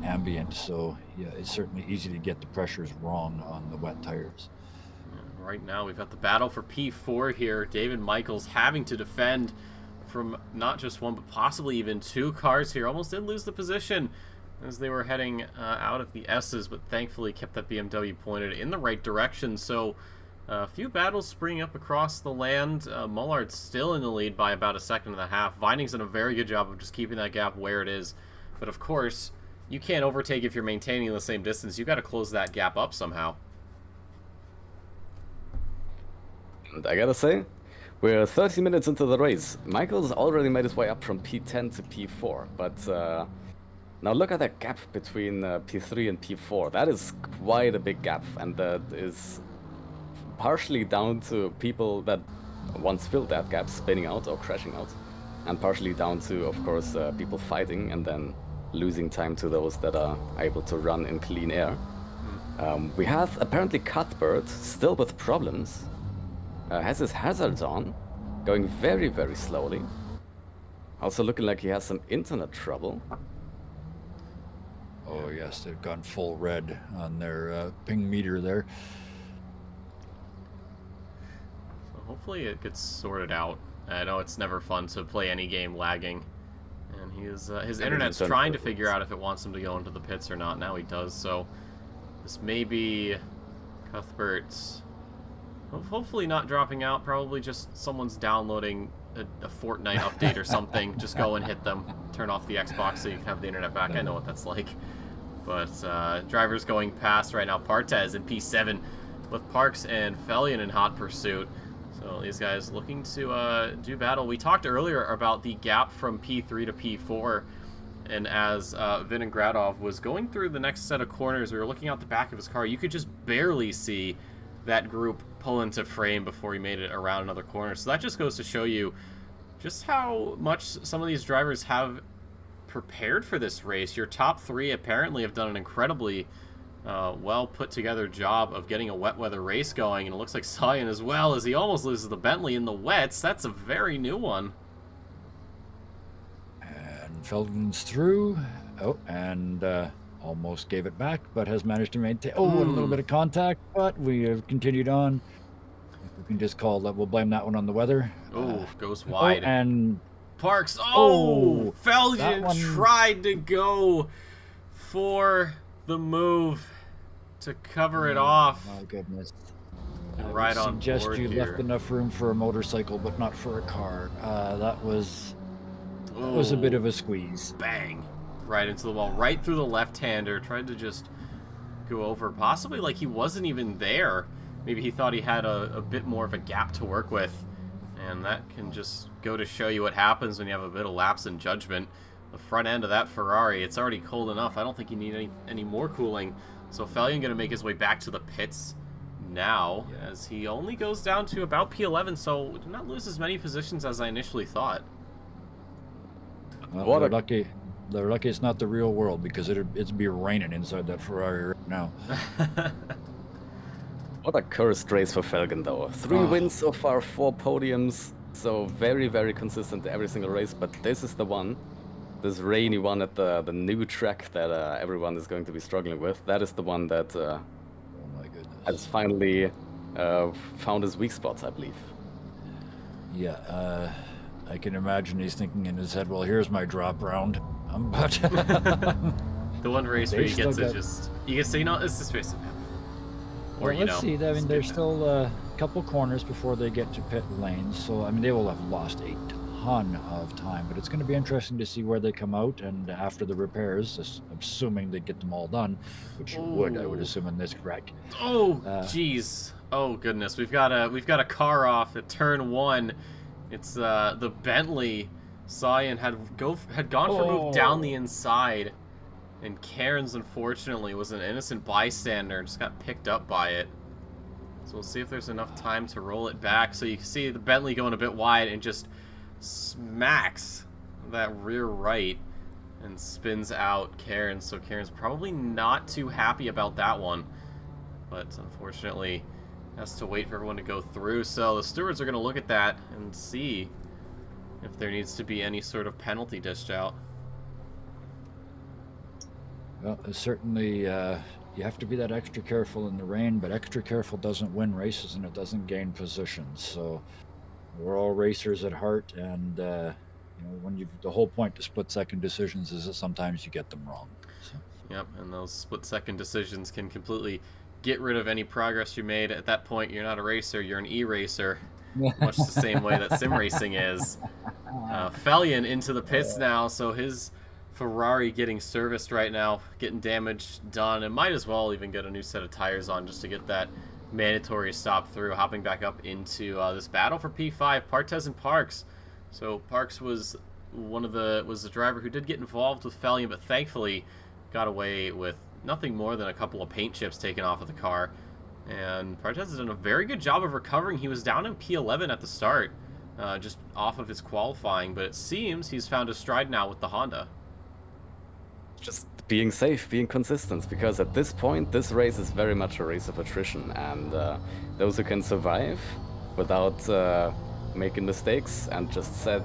ambient, so yeah, it's certainly easy to get the pressures wrong on the wet tires. Right now we've got the battle for P4 here. David Michaels having to defend from not just one, but possibly even two cars here. Almost did lose the position as they were heading out of the S's, but thankfully kept that BMW pointed in the right direction. So a few battles springing up across the land. Mullard's still in the lead by about a second and a half. Vining's done a very good job of just keeping that gap where it is. But of course, you can't overtake if you're maintaining the same distance. You got to close that gap up somehow. And I gotta say, we're 30 minutes into the race. Michael's already made his way up from P10 to P4, but now look at that gap between P3 and P4. That is quite a big gap, and that is partially down to people that once filled that gap spinning out or crashing out, and partially down to, of course, people fighting and then losing time to those that are able to run in clean air. We have apparently Cuthbert still with problems. Has his hazards on, going very, very slowly. Also looking like he has some internet trouble. Oh yes, they've gone full red on their ping meter there. hopefully it gets sorted out. I know it's never fun to play any game lagging. And his internet's trying to figure out if it wants him to go into the pits or not. Now he does, so this may be Cuthbert's hopefully not dropping out. Probably just someone's downloading a Fortnite update or something. Just go and hit them. Turn off the Xbox so you can have the internet back. I know what that's like. But drivers going past right now. Partez in P7 with Parks and Fellion in hot pursuit. So these guys looking to do battle. We talked earlier about the gap from P3 to P4. And as Vinogradov was going through the next set of corners, we were looking out the back of his car. You could just barely see that group pull into frame before he made it around another corner. So that just goes to show you just how much some of these drivers have prepared for this race. Your top three apparently have done an incredibly well put together job of getting a wet weather race going, and it looks like Cyan as well, as he almost loses the Bentley in the wets. That's a very new one. And Feldman's through. Oh, and almost gave it back, but has managed to maintain. Oh, a little bit of contact, but we have continued on. We can just call that. We'll blame that one on the weather. Oh, goes wide. Oh, and Parks. Oh, Felgen tried to go for the move to cover it off. My goodness. And right on board suggest you here. left enough room for a motorcycle, but not for a car. That was a bit of a squeeze. Bang. Right into the wall, right through the left-hander. Tried to just go over, possibly like he wasn't even there. Maybe he thought he had a bit more of a gap to work with. And that can just go to show you what happens when you have a bit of lapse in judgment. The front end of that Ferrari, it's already cold enough. I don't think you need any more cooling. So Fellion going to make his way back to the pits now, as he only goes down to about P11, so did not lose as many positions as I initially thought. Well, they're lucky it's not the real world, because it'd be raining inside that Ferrari right now. What a cursed race for Felgen, though. 3 wins so far, 4 podiums. So very, very consistent every single race. But this is the one, this rainy one at the new track that everyone is going to be struggling with. That is the one that Oh my goodness. has finally found his weak spots, I believe. Yeah, I can imagine he's thinking in his head, well, here's my drop round. But The one race where he gets it just... You can say, you know, it's this race. Or, well, let's see. I mean, there's still a couple corners before they get to pit lanes. So, I mean, they will have lost a ton of time. But it's going to be interesting to see where they come out. And after the repairs, assuming they get them all done, which I would assume in this wreck. Oh, jeez. Oh, goodness. We've got a car off at turn 1. It's the Bentley. Cyan had gone for a move down the inside, and Cairns unfortunately was an innocent bystander and just got picked up by it. So we'll see if there's enough time to roll it back. So you can see the Bentley going a bit wide and just smacks that rear right and spins out Cairns. So Cairns probably not too happy about that one, but unfortunately has to wait for everyone to go through. So the stewards are going to look at that and see if there needs to be any sort of penalty dished out. Well, certainly you have to be that extra careful in the rain, but extra careful doesn't win races and it doesn't gain positions. So we're all racers at heart, and you know, when the whole point to split-second decisions is that sometimes you get them wrong. So. Yep, and those split-second decisions can completely get rid of any progress you made. At that point, you're not a racer, you're an e-racer. Much the same way that sim racing is. Fellion into the pits now, so his Ferrari getting serviced right now, getting damage done, and might as well even get a new set of tires on just to get that mandatory stop through. Hopping back up into this battle for P5, Partez and Parks. So Parks was the driver who did get involved with Fellion, but thankfully got away with nothing more than a couple of paint chips taken off of the car. And Partez has done a very good job of recovering. He was down in P11 at the start, just off of his qualifying, but it seems he's found his stride now with the Honda. Just being safe, being consistent, because at this point, this race is very much a race of attrition, and those who can survive without making mistakes and just set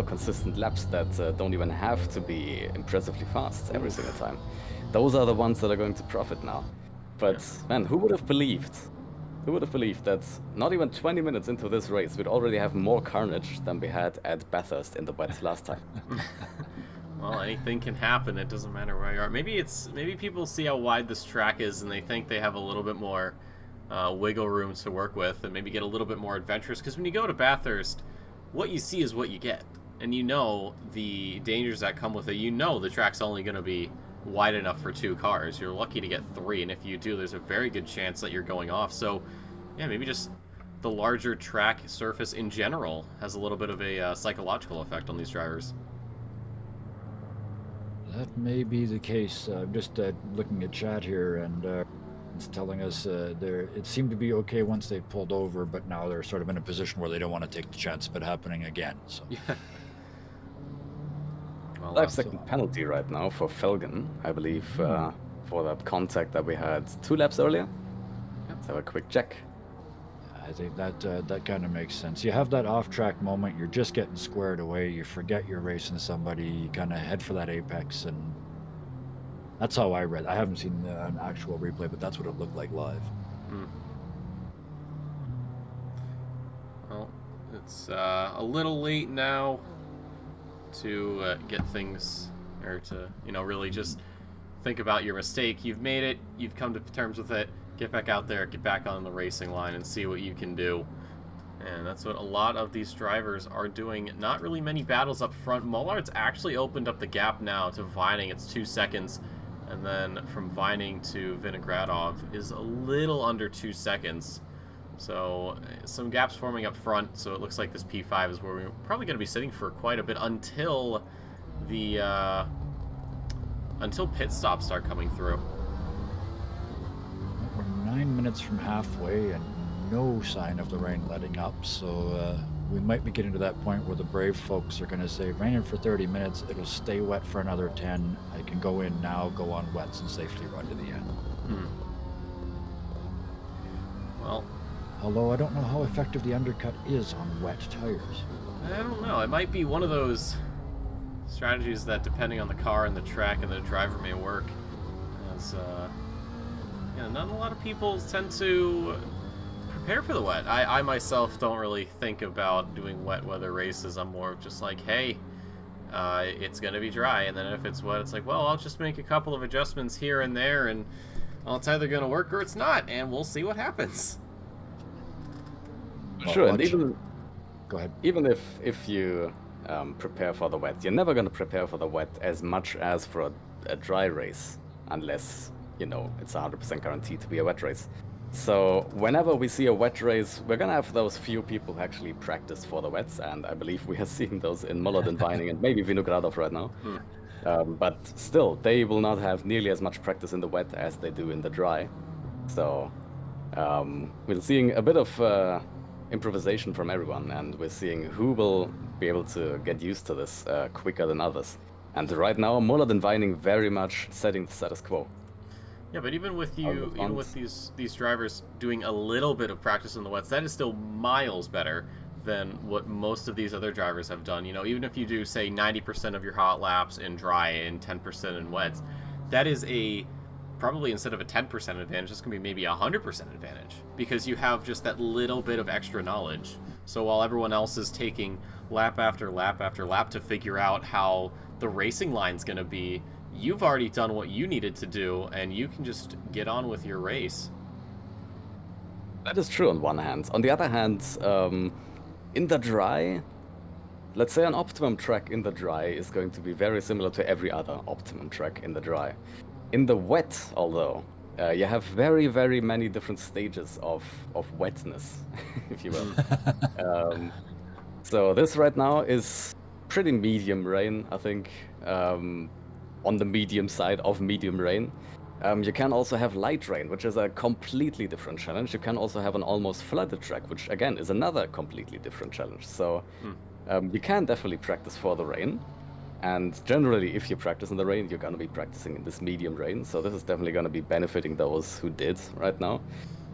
consistent laps that don't even have to be impressively fast every single time, those are the ones that are going to profit now. But man, who would have believed Who would have believed that not even 20 minutes into this race, we'd already have more carnage than we had at Bathurst in the wet last time? Well, anything can happen. It doesn't matter where you are. Maybe people see how wide this track is and they think they have a little bit more wiggle room to work with and maybe get a little bit more adventurous. Because when you go to Bathurst, what you see is what you get. And you know the dangers that come with it. You know the track's only going to be wide enough for 2 cars. You're lucky to get 3, and if you do, there's a very good chance that you're going off. So, yeah, maybe just the larger track surface in general has a little bit of a psychological effect on these drivers. That may be the case. Just looking at chat here, and it's telling us it seemed to be okay once they pulled over, but now they're sort of in a position where they don't want to take the chance of it happening again. So. Yeah. Well, 5-second penalty right now for Felgen, I believe, for that contact that we had 2 laps earlier. Let's have a quick check. I think that kind of makes sense. You have that off-track moment, you're just getting squared away, you forget you're racing somebody, you kind of head for that apex, and that's how I read. I haven't seen an actual replay, but that's what it looked like live. Well, it's a little late now to get things, or to, really just think about your mistake. You've made it, you've come to terms with it. Get back out there, get back on the racing line and see what you can do. And that's what a lot of these drivers are doing. Not really many battles up front. Mullard's actually opened up the gap now to Vining. It's 2 seconds. And then from Vining to Vinogradov is a little under 2 seconds. So some gaps forming up front. So it looks like this P5 is where we're probably going to be sitting for quite a bit until the until pit stops start coming through. We're 9 minutes from halfway and no sign of the rain letting up, so we might be getting to that point where the brave folks are going to say, raining for 30 minutes, it'll stay wet for another 10, I can go in now, go on wets, and safely run to the end. Well, although I don't know how effective the undercut is on wet tires. I don't know, it might be one of those strategies that, depending on the car and the track and the driver, may work. As not a lot of people tend to prepare for the wet. I myself don't really think about doing wet weather races. I'm more of just like, hey, it's going to be dry, and then if it's wet, it's like, well, I'll just make a couple of adjustments here and there, and it's either going to work or it's not, and we'll see what happens. Sure, and even go ahead. Even if you prepare for the wet, you're never going to prepare for the wet as much as for a dry race, unless it's 100% guaranteed to be a wet race. So whenever we see a wet race, we're gonna have those few people who actually practice for the wets, and I believe we are seeing those in Mullard and Vining and maybe Vinogradov right now. But still, they will not have nearly as much practice in the wet as they do in the dry. So we're seeing a bit of improvisation from everyone, and we're seeing who will be able to get used to this quicker than others. And right now, Mullard and Vining very much setting the status quo. Yeah, but even with these drivers doing a little bit of practice in the wets, that is still miles better than what most of these other drivers have done. Even if you do, say, 90% of your hot laps in dry and 10% in wets, that is probably, instead of a 10% advantage, it's going to be maybe 100% advantage, because you have just that little bit of extra knowledge. So while everyone else is taking lap after lap after lap to figure out how the racing line's going to be, you've already done what you needed to do, and you can just get on with your race. That is true on one hand. On the other hand, in the dry, let's say an optimum track in the dry is going to be very similar to every other optimum track in the dry. In the wet, although, you have very, very many different stages of wetness, if you will. So this right now is pretty medium rain, I think. On the medium side of medium rain. You can also have light rain, which is a completely different challenge. You can also have an almost flooded track, which again is another completely different challenge. So you can definitely practice for the rain. And generally, if you practice in the rain, you're going to be practicing in this medium rain. So this is definitely going to be benefiting those who did right now.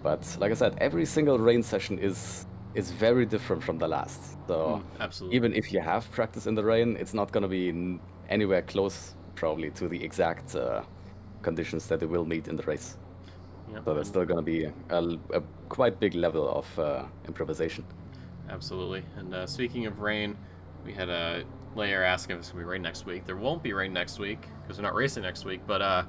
But like I said, every single rain session is very different from the last. So absolutely. Even if you have practice in the rain, it's not going to be anywhere close probably to the exact conditions that they will meet in the race. Yep. So there's still going to be a quite big level of improvisation. Absolutely. And speaking of rain, we had a layer asking if it's going to be rain next week. There won't be rain next week because we're not racing next week, but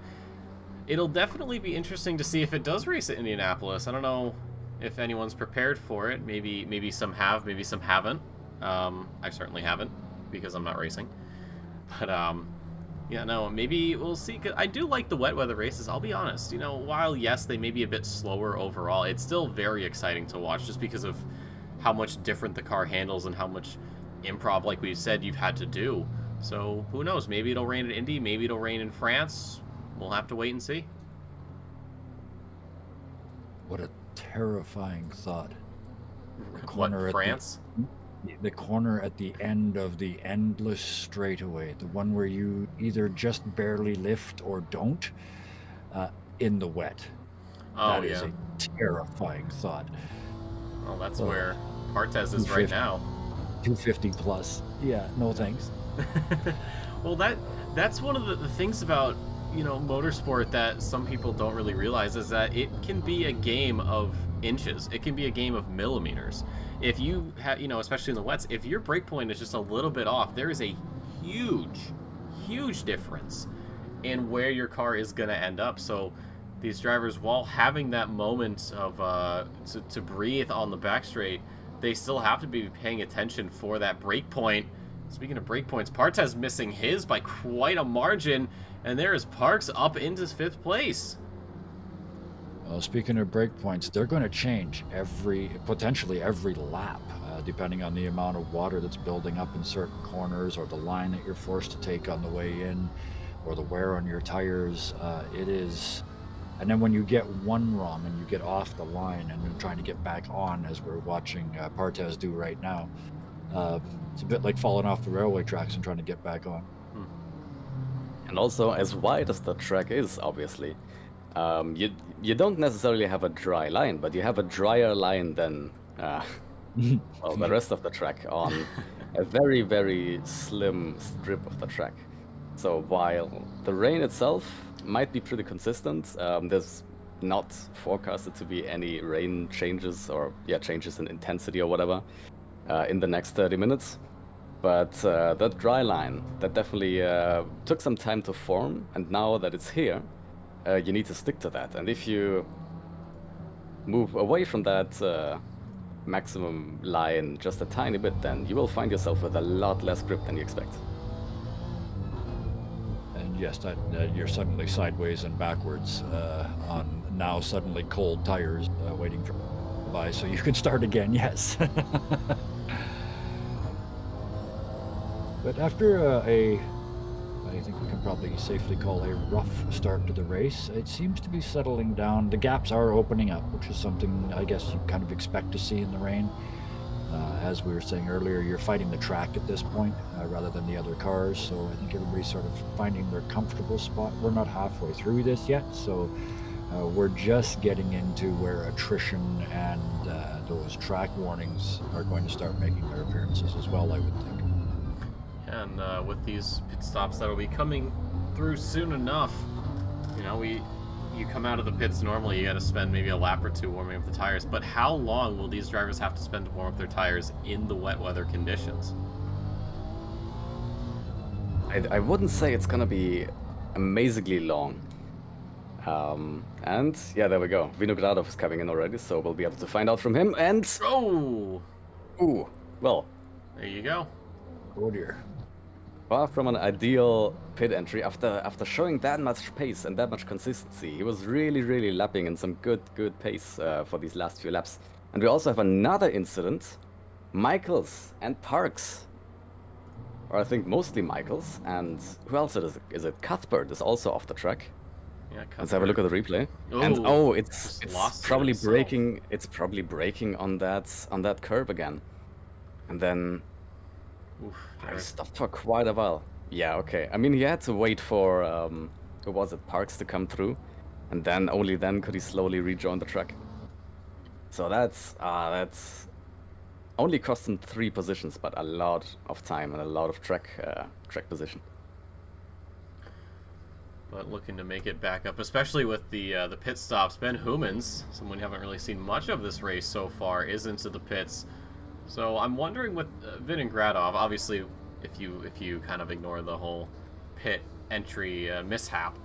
it'll definitely be interesting to see if it does race at Indianapolis. I don't know if anyone's prepared for it. Maybe some have, maybe some haven't. I certainly haven't because I'm not racing. But yeah, no, maybe we'll see. 'Cause I do like the wet weather races, I'll be honest. You know, while yes, they may be a bit slower overall, it's still very exciting to watch just because of how much different the car handles and how much improv, like we said, you've had to do. So who knows? Maybe it'll rain at Indy, maybe it'll rain in France. We'll have to wait and see. What a terrifying thought. What, France? The corner at the end of the endless straightaway, the one where you either just barely lift or don't, in the wet. Oh, That is yeah. a terrifying thought. Well, that's where Partez is right 250. now. 250 plus. Yeah, no thanks. Well, that's one of the things about, you know, motorsport that some people don't really realize is that it can be a game of inches. It can be a game of millimeters. If you have, you know, especially in the wets, if your brake point is just a little bit off, there is a huge difference in where your car is going to end up. So these drivers, while having that moment of to breathe on the back straight, they still have to be paying attention for that brake point. Speaking of brake points, Partez missing his by quite a margin, and there is Parks up into 5th place. Well, speaking of break points, they're going to change potentially every lap, depending on the amount of water that's building up in certain corners, or the line that you're forced to take on the way in, or the wear on your tires. It is, and then when you get one wrong and you get off the line and you're trying to get back on, as we're watching Partez do right now, it's a bit like falling off the railway tracks and trying to get back on. And also, as wide as the track is, obviously, you don't necessarily have a dry line, but you have a drier line than well, the rest of the track on a very slim strip of the track. So while the rain itself might be pretty consistent, there's not forecasted to be any rain changes or changes in intensity or whatever in the next 30 minutes. But that dry line, that definitely took some time to form, and now that it's here, you need to stick to that. And if you move away from that maximum line just a tiny bit, then you will find yourself with a lot less grip than you expect. And yes, that you're suddenly sideways and backwards on now suddenly cold tires waiting for by, so you can start again. Yes. But after I think we can probably safely call a rough start to the race, it seems to be settling down. The gaps are opening up, which is something I guess you kind of expect to see in the rain. As we were saying earlier, you're fighting the track at this point rather than the other cars, so I think everybody's sort of finding their comfortable spot. We're not halfway through this yet, so we're just getting into where attrition and those track warnings are going to start making their appearances as well, I would think. And with these pit stops that'll be coming through soon enough, you know, you come out of the pits normally, you got to spend maybe a lap or two warming up the tires. But how long will these drivers have to spend to warm up their tires in the wet weather conditions? I wouldn't say it's gonna be amazingly long. And yeah, there we go. Vinogradov is coming in already, so we'll be able to find out from him. And Oh, ooh, well, there you go. Oh dear. far from an ideal pit entry. After showing that much pace and that much consistency, he was really lapping in some good pace for these last few laps. And we also have another incident. Michaels and Parks, or I think mostly Michaels, and who else is it? Cuthbert is also off the track. Yeah, Let's have a look at the replay. Ooh, And oh, it's lost it probably itself. braking. It's probably braking on that curb again, and then Oof, he stopped for quite a while. Yeah, okay. I mean, he had to wait for who was it, Parks to come through, and then only then could he slowly rejoin the track. So that's only cost him 3 positions, but a lot of time and a lot of track position. but looking to make it back up, especially with the pit stops. Ben Humans, someone you haven't really seen much of this race so far, is into the pits. So I'm wondering with Vinogradov, obviously, if you kind of ignore the whole pit entry mishap,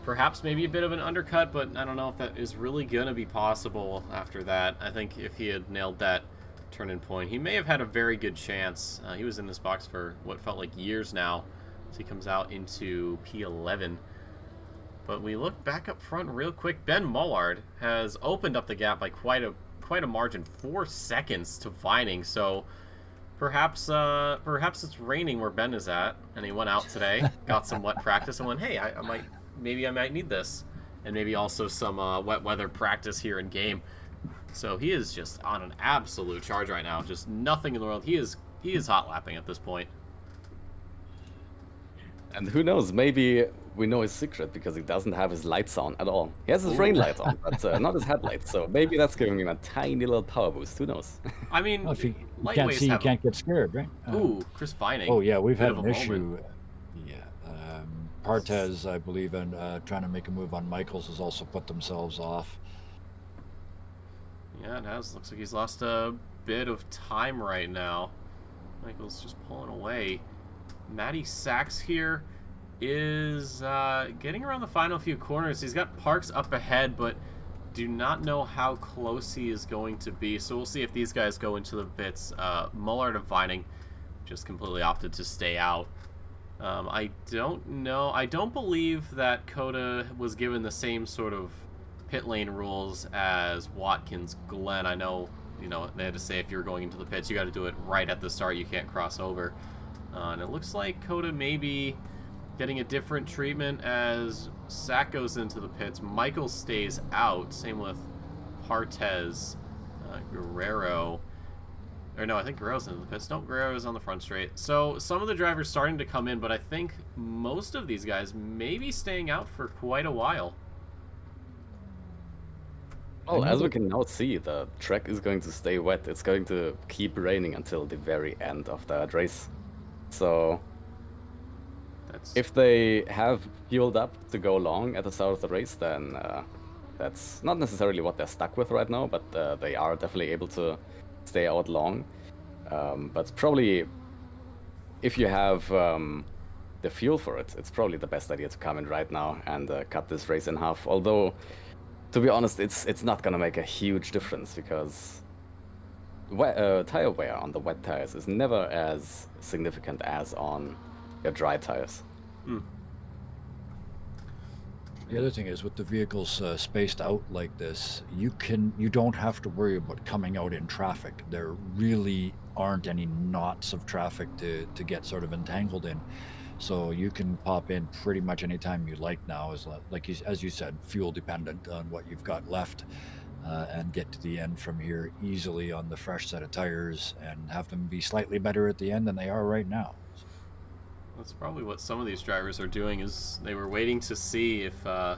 perhaps maybe a bit of an undercut, but I don't know if that is really going to be possible after that. I think if he had nailed that turn-in point, he may have had a very good chance. He was in this box for what felt like years now, so he comes out into P11. But we look back up front real quick. Ben Mullard has opened up the gap by quite a margin, 4 seconds to Vining. So perhaps it's raining where Ben is at, and he went out today, got some wet practice, and went, hey, maybe I might need this, and maybe also some wet weather practice here in game. So he is just on an absolute charge right now. Just nothing in the world. He is hot lapping at this point. And who knows, maybe we know his secret because he doesn't have his lights on at all. He has his rain light on, but not his headlights. So maybe that's giving him a tiny little power boost. Who knows? I mean, well, if you can't see, you can't get scared, right? Ooh, Chris Vining. Oh yeah, we've had an issue. Yeah, Partez, I believe, and trying to make a move on Michaels has also put themselves off. Yeah, it has. Looks like he's lost a bit of time right now. Michaels just pulling away. Matty Sachs here is getting around the final few corners. He's got Parks up ahead, but do not know how close he is going to be. So we'll see if these guys go into the pits. Mullard of Vining just completely opted to stay out. I don't know. I don't believe that COTA was given the same sort of pit lane rules as Watkins Glen. I know, they had to say if you're going into the pits, you got to do it right at the start. You can't cross over. And it looks like COTA may be getting a different treatment as Sack goes into the pits. Michael stays out. Same with Partez, Guerrero. Or no, I think Guerrero's into the pits. No, Guerrero's on the front straight. So some of the drivers starting to come in, but I think most of these guys may be staying out for quite a while. Well, as we can now see, the track is going to stay wet. It's going to keep raining until the very end of that race. So if they have fueled up to go long at the start of the race, then that's not necessarily what they're stuck with right now, but they are definitely able to stay out long. But probably if you have the fuel for it, it's probably the best idea to come in right now and cut this race in half. Although, to be honest, it's not going to make a huge difference because tire wear on the wet tires is never as significant as on your dry tires. The other thing is with the vehicles spaced out like this, you don't have to worry about coming out in traffic. There really aren't any knots of traffic to get sort of entangled in. So you can pop in pretty much any time you like now, as you said, fuel dependent on what you've got left, and get to the end from here easily on the fresh set of tires and have them be slightly better at the end than they are right now. That's probably what some of these drivers are doing, is they were waiting to see if the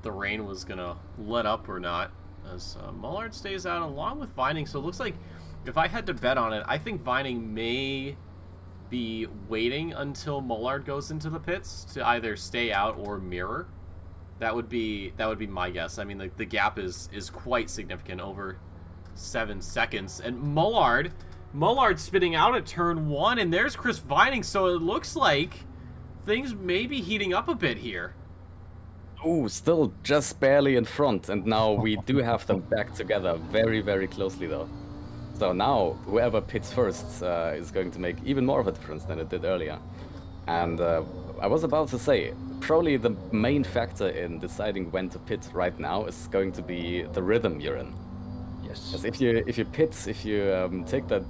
rain was going to let up or not, as Mullard stays out along with Vining. So it looks like, if I had to bet on it, I think Vining may be waiting until Mullard goes into the pits to either stay out or mirror. That would be my guess. I mean, the gap is quite significant, over 7 seconds. And Mullard spitting out at turn 1, and there's Chris Vining. So it looks like things may be heating up a bit here. Oh, still just barely in front, and now we do have them back together very, very closely though. So now whoever pits first is going to make even more of a difference than it did earlier. And I was about to say, probably the main factor in deciding when to pit right now is going to be the rhythm you're in. Yes. Because if you take that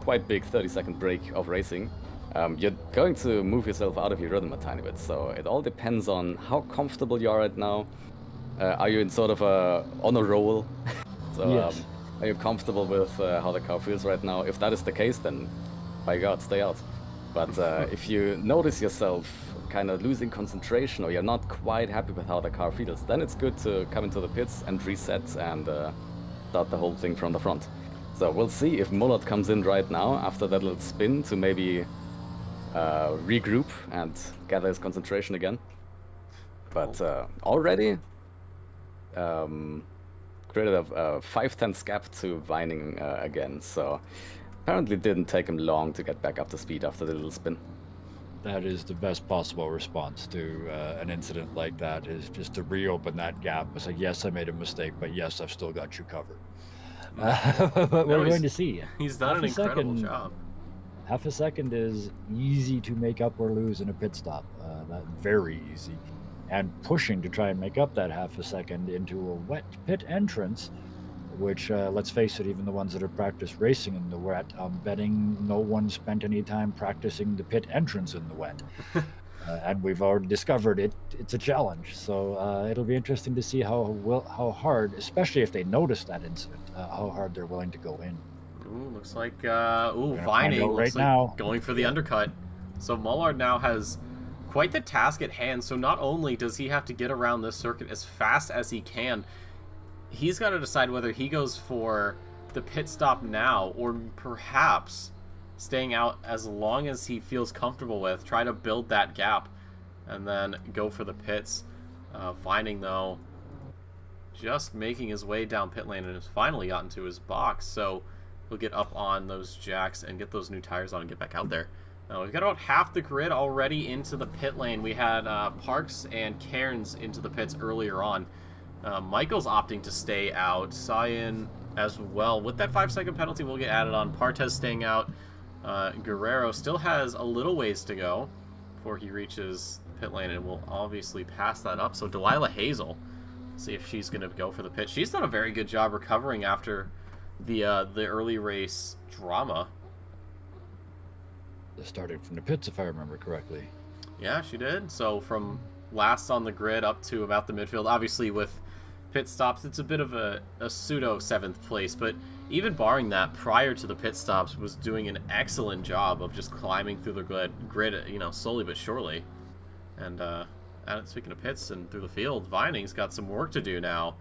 quite big 30-second break of racing, you're going to move yourself out of your rhythm a tiny bit. So it all depends on how comfortable you are right now. Are you in sort of on a roll? So yes. Are you comfortable with how the car feels right now? If that is the case, then by God, stay out. But if you notice yourself kind of losing concentration, or you're not quite happy with how the car feels, then it's good to come into the pits and reset and start the whole thing from the front. So we'll see if Mullard comes in right now after that little spin to maybe regroup and gather his concentration again. But already created a 5/10 gap to Vining again, so apparently didn't take him long to get back up to speed after the little spin. That is the best possible response to an incident like that, is just to reopen that gap. It's like, yes, I made a mistake, but yes, I've still got you covered. But we're going to see. He's done an incredible job. Half a second is easy to make up or lose in a pit stop. That very easy. And pushing to try and make up that half a second into a wet pit entrance, which, let's face it, even the ones that have practiced racing in the wet, I'm betting no one spent any time practicing the pit entrance in the wet. And we've already discovered it's a challenge. So it'll be interesting to see how hard, especially if they notice that incident, how hard they're willing to go in. Ooh, looks like Vining looks like now. Going for the undercut. So Mullard now has quite the task at hand. So not only does he have to get around this circuit as fast as he can, he's got to decide whether he goes for the pit stop now or perhaps staying out as long as he feels comfortable with, try to build that gap, and then go for the pits. Vining, though, just making his way down pit lane and has finally gotten to his box. So he'll get up on those jacks and get those new tires on and get back out there. Now, we've got about half the grid already into the pit lane. We had Parks and Cairns into the pits earlier on. Michael's opting to stay out. Cyan as well. With that 5-second penalty, will get added on. Partez staying out. Guerrero still has a little ways to go before he reaches pit lane, and will obviously pass that up. So Delilah Hazel, see if she's going to go for the pit. She's done a very good job recovering after the early race drama. They started from the pits, if I remember correctly. Yeah, she did. So from last on the grid up to about the midfield. Obviously, with pit stops, it's a bit of a pseudo 7th place, but even barring that, prior to the pit stops, was doing an excellent job of just climbing through the grid, you know, slowly but surely. And speaking of pits and through the field, Vining's got some work to do now.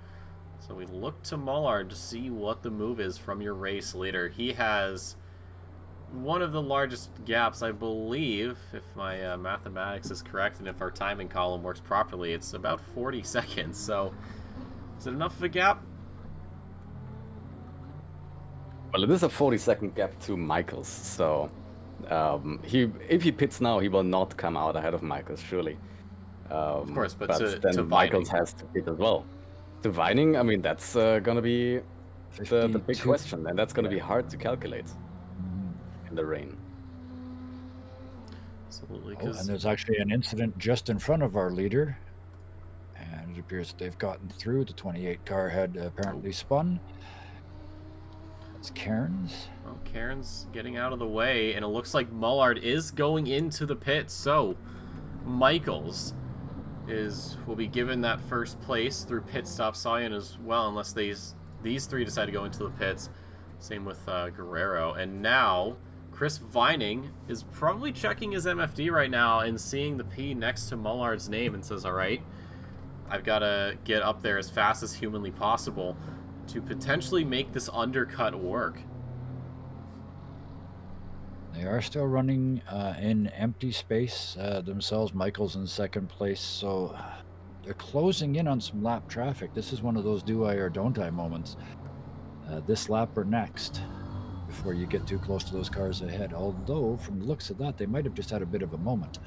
So we look to Mullard to see what the move is from your race leader. He has one of the largest gaps, I believe, if my mathematics is correct and if our timing column works properly. It's about 40 seconds. So is it enough of a gap? Well, it is a 40-second gap to Michaels, so if he pits now, he will not come out ahead of Michaels, surely. Of course, but then to Michaels Vining has to pit as well. To Vining, I mean, that's going to be the big question, and that's going to be hard to calculate in the rain. Absolutely. Oh, and there's actually an incident just in front of our leader, and it appears that they've gotten through. The 28 car had apparently spun. It's Cairns. Well, Cairns getting out of the way, and it looks like Mullard is going into the pit. So Michaels will be given that first place through pit stop. Cyan as well, unless these three decide to go into the pits. Same with Guerrero. And now Chris Vining is probably checking his MFD right now and seeing the P next to Mullard's name and says, all right, I've got to get up there as fast as humanly possible to potentially make this undercut work. They are still running in empty space themselves. Michael's in second place, so they're closing in on some lap traffic. This is one of those do I or don't I moments. This lap or next, before you get too close to those cars ahead. Although, from the looks of that, they might have just had a bit of a moment.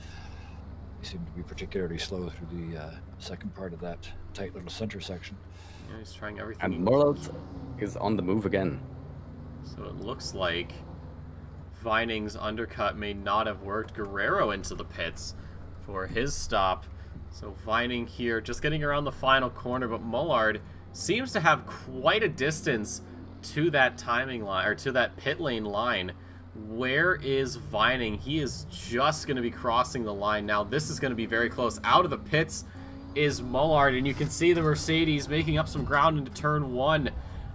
They seem to be particularly slow through the second part of that tight little center section. Yeah, he's trying everything. And Mullard is on the move again. So it looks like Vining's undercut may not have worked Guerrero into the pits for his stop. So Vining here just getting around the final corner, but Mullard seems to have quite a distance to that timing line, or to that pit lane line. Where is Vining? He is just going to be crossing the line now. This is going to be very close. Out of the pits is Mullard, and you can see the Mercedes making up some ground into turn one.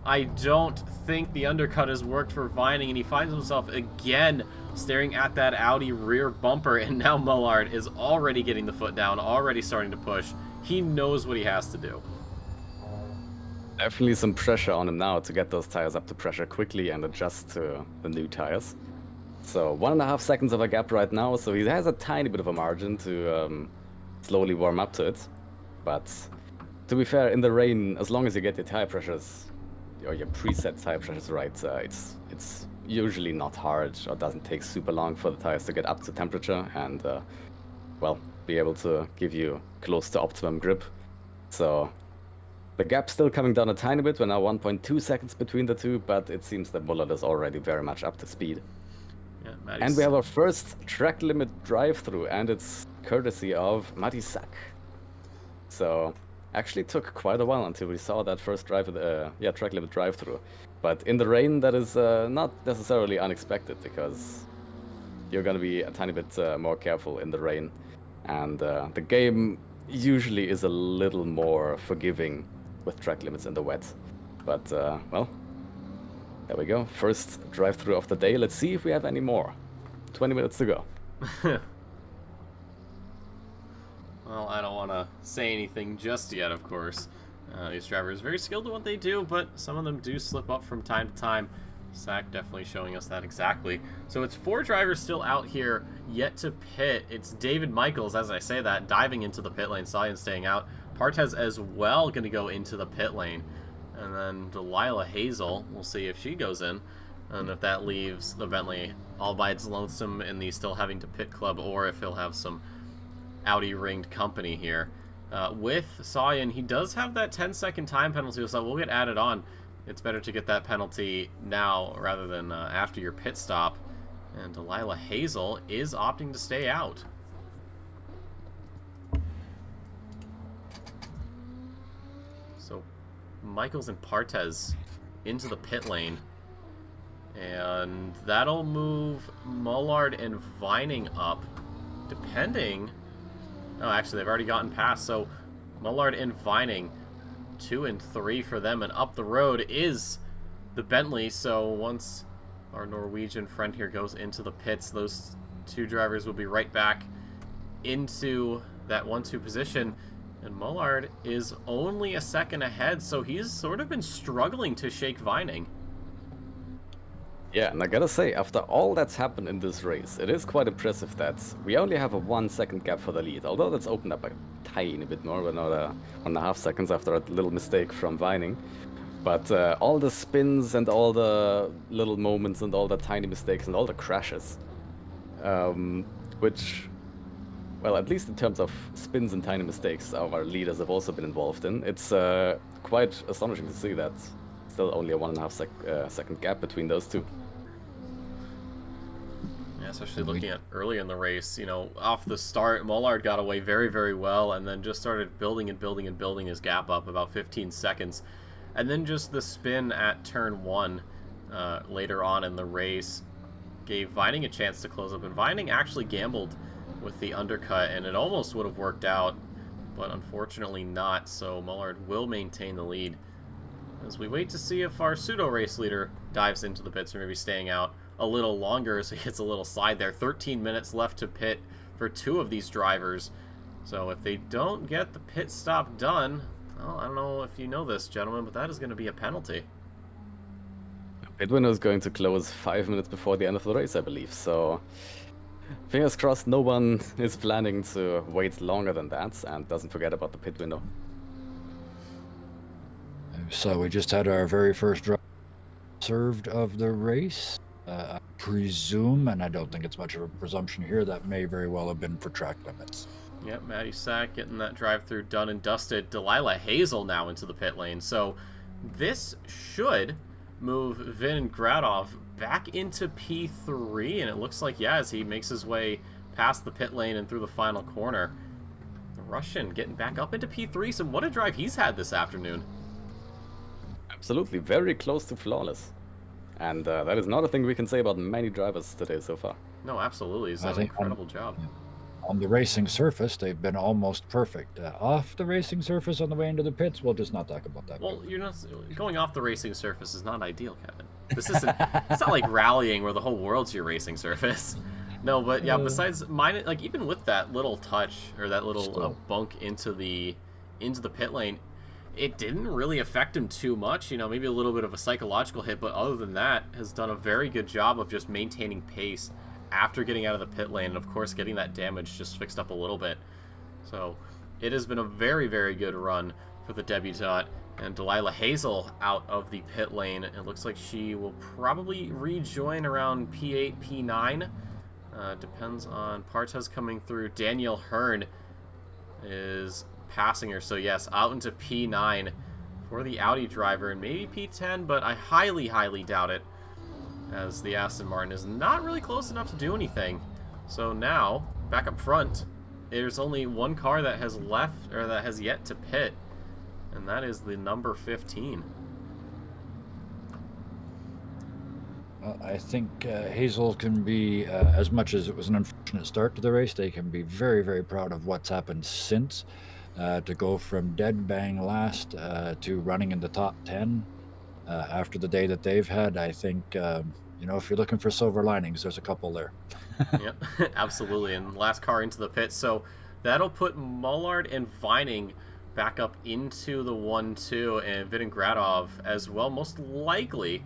I don't think the undercut has worked for Vining, and he finds himself again staring at that Audi rear bumper, and now Mullard is already getting the foot down, already starting to push. He knows what he has to do. Definitely some pressure on him now to get those tires up to pressure quickly and adjust to the new tires. So 1.5 seconds of a gap right now, so he has a tiny bit of a margin to slowly warm up to it. But to be fair, in the rain, as long as you get your tire pressures or your preset tire pressures right, it's usually not hard or doesn't take super long for the tires to get up to temperature and well, be able to give you close to optimum grip. So the gap's still coming down a tiny bit. We're now 1.2 seconds between the two, but it seems that Mullard is already very much up to speed. Yeah, and we have our first track limit drive-through, and it's courtesy of Matti Sack. So actually took quite a while until we saw that first track limit drive-through. But in the rain, that is not necessarily unexpected, because you're going to be a tiny bit more careful in the rain. And the game usually is a little more forgiving with track limits in the wet. But, well, there we go. First drive-through of the day. Let's see if we have any more. 20 minutes to go. Well, I don't want to say anything just yet, of course. These drivers are very skilled at what they do, but some of them do slip up from time to time. Sack definitely showing us that exactly. So it's 4 drivers still out here yet to pit. It's David Michaels, as I say that, diving into the pit lane. Sion staying out. Partez as well going to go into the pit lane. And then Delilah Hazel, we'll see if she goes in. And if that leaves the Bentley all by its lonesome in the still having to pit club, or if he'll have some Audi ringed company here. With Sion, he does have that 10-second time penalty, so we'll get added on. It's better to get that penalty now rather than after your pit stop. And Delilah Hazel is opting to stay out. So Michaels and Partez into the pit lane. And that'll move Mullard and Vining up, depending... Oh, actually, they've already gotten past. So Mullard and Vining, 2 and 3 for them. And up the road is the Bentley. So once our Norwegian friend here goes into the pits, those 2 drivers will be right back into that 1-2 position. And Mullard is only a second ahead, so he's sort of been struggling to shake Vining. Yeah, and I gotta say, after all that's happened in this race, it is quite impressive that we only have a 1-second gap for the lead, although that's opened up a tiny bit more. We're now 1.5 seconds after a little mistake from Vining. But all the spins and all the little moments and all the tiny mistakes and all the crashes, which, well, at least in terms of spins and tiny mistakes, our leaders have also been involved in. It's quite astonishing to see that still only a 1.5 second gap between those two. Yeah, especially looking at early in the race, you know, off the start, Mullard got away very, very well, and then just started building and building and building his gap up about 15 seconds. And then just the spin at turn 1 later on in the race gave Vining a chance to close up, and Vining actually gambled with the undercut, and it almost would have worked out, but unfortunately not, so Mullard will maintain the lead. As we wait to see if our pseudo race leader dives into the pits or maybe staying out a little longer, so he gets a little slide there. 13 minutes left to pit for 2 of these drivers. So if they don't get the pit stop done, well, I don't know if you know this, gentlemen, but that is going to be a penalty. Pit window is going to close 5 minutes before the end of the race, I believe. So fingers crossed no one is planning to wait longer than that and doesn't forget about the pit window. So we just had our very first drive served of the race. I presume, and I don't think it's much of a presumption here, that may very well have been for track limits. Yep, Matty Sack getting that drive-through done and dusted. Delilah Hazel now into the pit lane. So this should move Vin Gradov back into P3, and it looks like, yeah, as he makes his way past the pit lane and through the final corner, the Russian getting back up into P3. So what a drive he's had this afternoon. Absolutely, very close to flawless. And that is not a thing we can say about many drivers today so far. No, absolutely. He's done an incredible job. On the racing surface, they've been almost perfect. Off the racing surface on the way into the pits, we'll just not talk about that. Well, you're not going off the racing surface is not ideal, Kevin. This isn't. It's not like rallying where the whole world's your racing surface. No, but yeah. Besides mine, like even with that little touch or that little bunk into the pit lane, it didn't really affect him too much. You know, maybe a little bit of a psychological hit, but other than that, has done a very good job of just maintaining pace after getting out of the pit lane, and of course getting that damage just fixed up a little bit. So it has been a very, very good run for the debutante. And Delilah Hazel out of the pit lane. It looks like she will probably rejoin around P8, P9. Depends on Partez coming through. Danielle Hearn is passing her. So yes, out into P9 for the Audi driver, and maybe P10, but I highly, highly doubt it, as the Aston Martin is not really close enough to do anything. So now, back up front, there's only one car that has left, or that has yet to pit, and that is the number 15. Well, I think Hazel can be, as much as it was an unfortunate start to the race, they can be very, very proud of what's happened since. To go from dead bang last to running in the top 10 after the day that they've had, I think, you know, if you're looking for silver linings, there's a couple there. Yep, absolutely. And last car into the pit. So that'll put Mullard and Vining back up into the 1-2, and Vinogradov as well, most likely,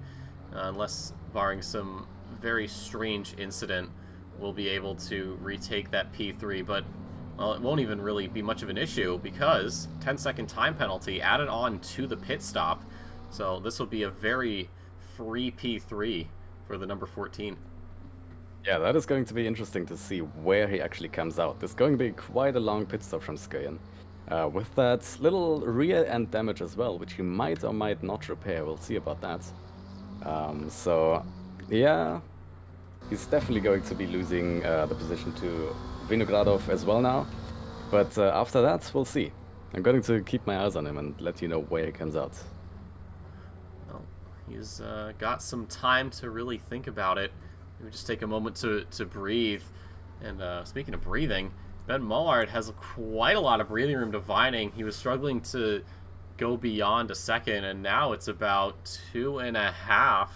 unless barring some very strange incident, will be able to retake that P3. But well, it won't even really be much of an issue because 10-second time penalty added on to the pit stop. So this will be a very free P3 for the number 14. Yeah, that is going to be interesting to see where he actually comes out. There's going to be quite a long pit stop from Skyen. With that little rear end damage as well, which he might or might not repair. We'll see about that. So, yeah, he's definitely going to be losing the position to Vinogradov as well now, but after that, we'll see. I'm going to keep my eyes on him and let you know where he comes out. Well, he's got some time to really think about it. Maybe just take a moment to breathe. And speaking of breathing, Ben Mullard has quite a lot of breathing room to Vining. He was struggling to go beyond a second, and now it's about 2.5.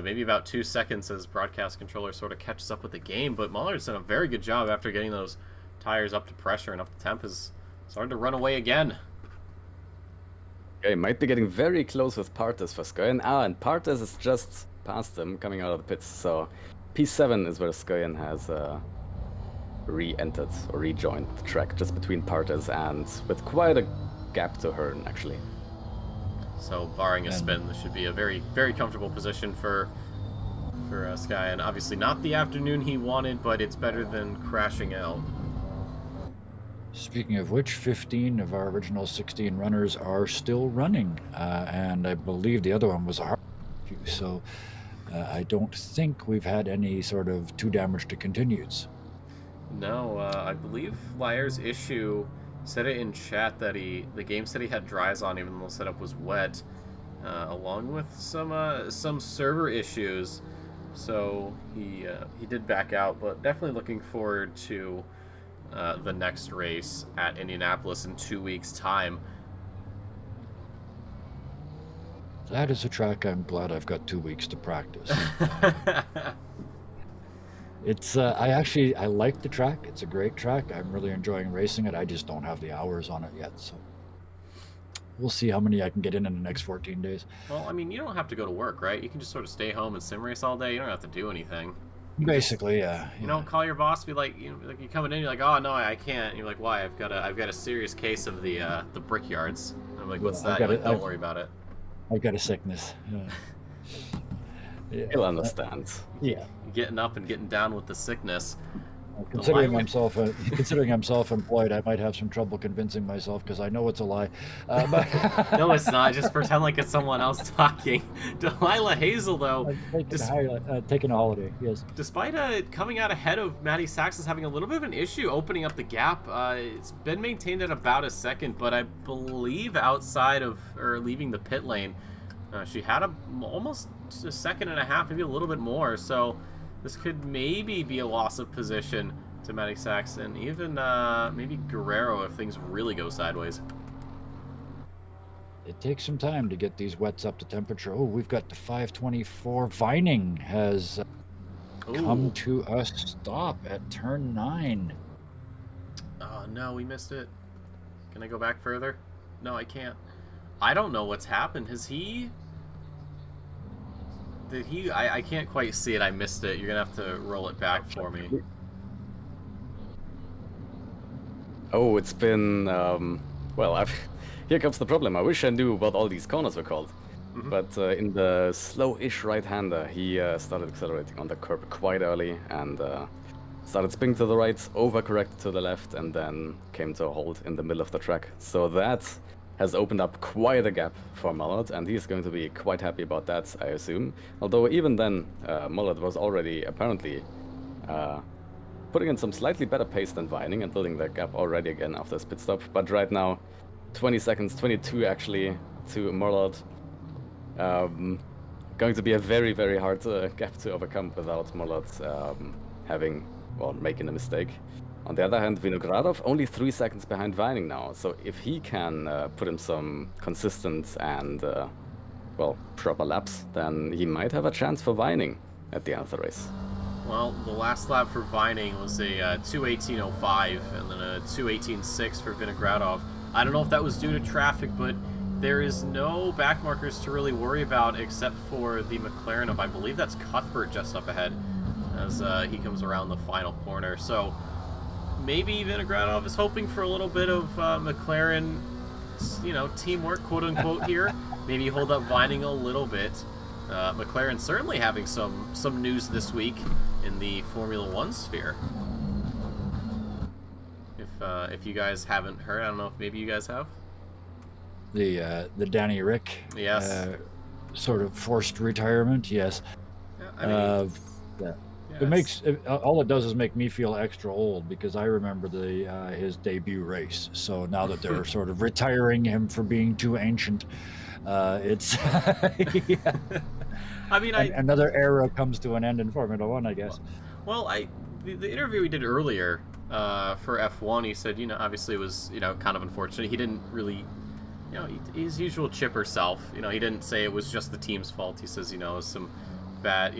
Maybe about 2 seconds as broadcast controller sort of catches up with the game, but Muller's done a very good job after getting those tires up to pressure and up to temp. Is starting to run away again. Okay, might be getting very close with Partez for Skyen. And Partez is just past him coming out of the pits, so P7 is where Skyen has re-entered or rejoined the track, just between Partez and with quite a gap to Hearn actually. So, barring a spin, this should be a very, very comfortable position for Sky, and obviously not the afternoon he wanted, but it's better than crashing out. Speaking of which, 15 of our original 16 runners are still running, and I believe the other one was a hard issue, so I don't think we've had any sort of too damage to continues. No, I believe Lyre's issue said it in chat that the game said he had dries on even though the setup was wet, along with some server issues. So he did back out, but definitely looking forward to the next race at Indianapolis in 2 weeks' time. That is a track I'm glad I've got 2 weeks to practice. It's I like the track. It's a great track. I'm really enjoying racing it. I just don't have the hours on it yet, so we'll see how many I can get in the next 14 days. Well, I mean, you don't have to go to work, right? You can just sort of stay home and sim race all day. You don't have to do anything. Basically, yeah. You know, call your boss, be like, you know, like you coming in, you're like, oh no, I can't. And you're like, why? I've got a serious case of the brickyards. And I'm like, what's that? You're like, don't worry about it. I've got a sickness. Yeah. He'll understand. Yeah. Getting up and getting down with the sickness. Considering I'm self-employed, I might have some trouble convincing myself because I know it's a lie. But no, it's not. Just pretend like it's someone else talking. Delilah Hazel, though, taking a holiday. Yes. Despite coming out ahead of Maddie Sachs, is having a little bit of an issue opening up the gap. It's been maintained at about a second, but I believe outside of or leaving the pit lane, she had almost a second and a half, maybe a little bit more. So this could maybe be a loss of position to Maddie Sachs and even maybe Guerrero if things really go sideways. It takes some time to get these wets up to temperature. Oh, we've got the 524. Vining has come to a stop at turn 9. Oh, no, we missed it. Can I go back further? No, I can't. I don't know what's happened. Has he... Did he... I can't quite see it. I missed it. You're going to have to roll it back for me. Oh, it's been, well, here comes the problem. I wish I knew what all these corners were called. But in the slow-ish right-hander, he started accelerating on the curb quite early and started spinning to the right, overcorrected to the left, and then came to a halt in the middle of the track. So that has opened up quite a gap for Mullard, and he's going to be quite happy about that, I assume. Although even then, Mullard was already apparently putting in some slightly better pace than Vining and building that gap already again after his pit stop. But right now, 20 seconds, 22 actually, to Mullard. Going to be a very, very hard gap to overcome without Mullard making a mistake. On the other hand, Vinogradov only 3 seconds behind Vining now, so if he can put him some consistent and, proper laps, then he might have a chance for Vining at the end of the race. Well, the last lap for Vining was a 2:18.05 and then a 2:18.6 for Vinogradov. I don't know if that was due to traffic, but there is no back markers to really worry about except for the McLaren of, I believe that's Cuthbert just up ahead as he comes around the final corner. So maybe Vinogradov is hoping for a little bit of McLaren, teamwork, quote unquote, here. Maybe hold up Vining a little bit. McLaren certainly having some news this week in the Formula One sphere. If you guys haven't heard, I don't know if maybe you guys have. The Danny Rick, yes, sort of forced retirement. Yes, yeah, I mean, yeah. Yes. All it does is make me feel extra old because I remember his debut race. So now that they're sort of retiring him for being too ancient, it's yeah. I mean, another era comes to an end in Formula One, I guess. Well, the interview we did earlier for F1, he said, obviously it was, kind of unfortunate. He didn't really, his usual chipper self. He didn't say it was just the team's fault. He says, some bad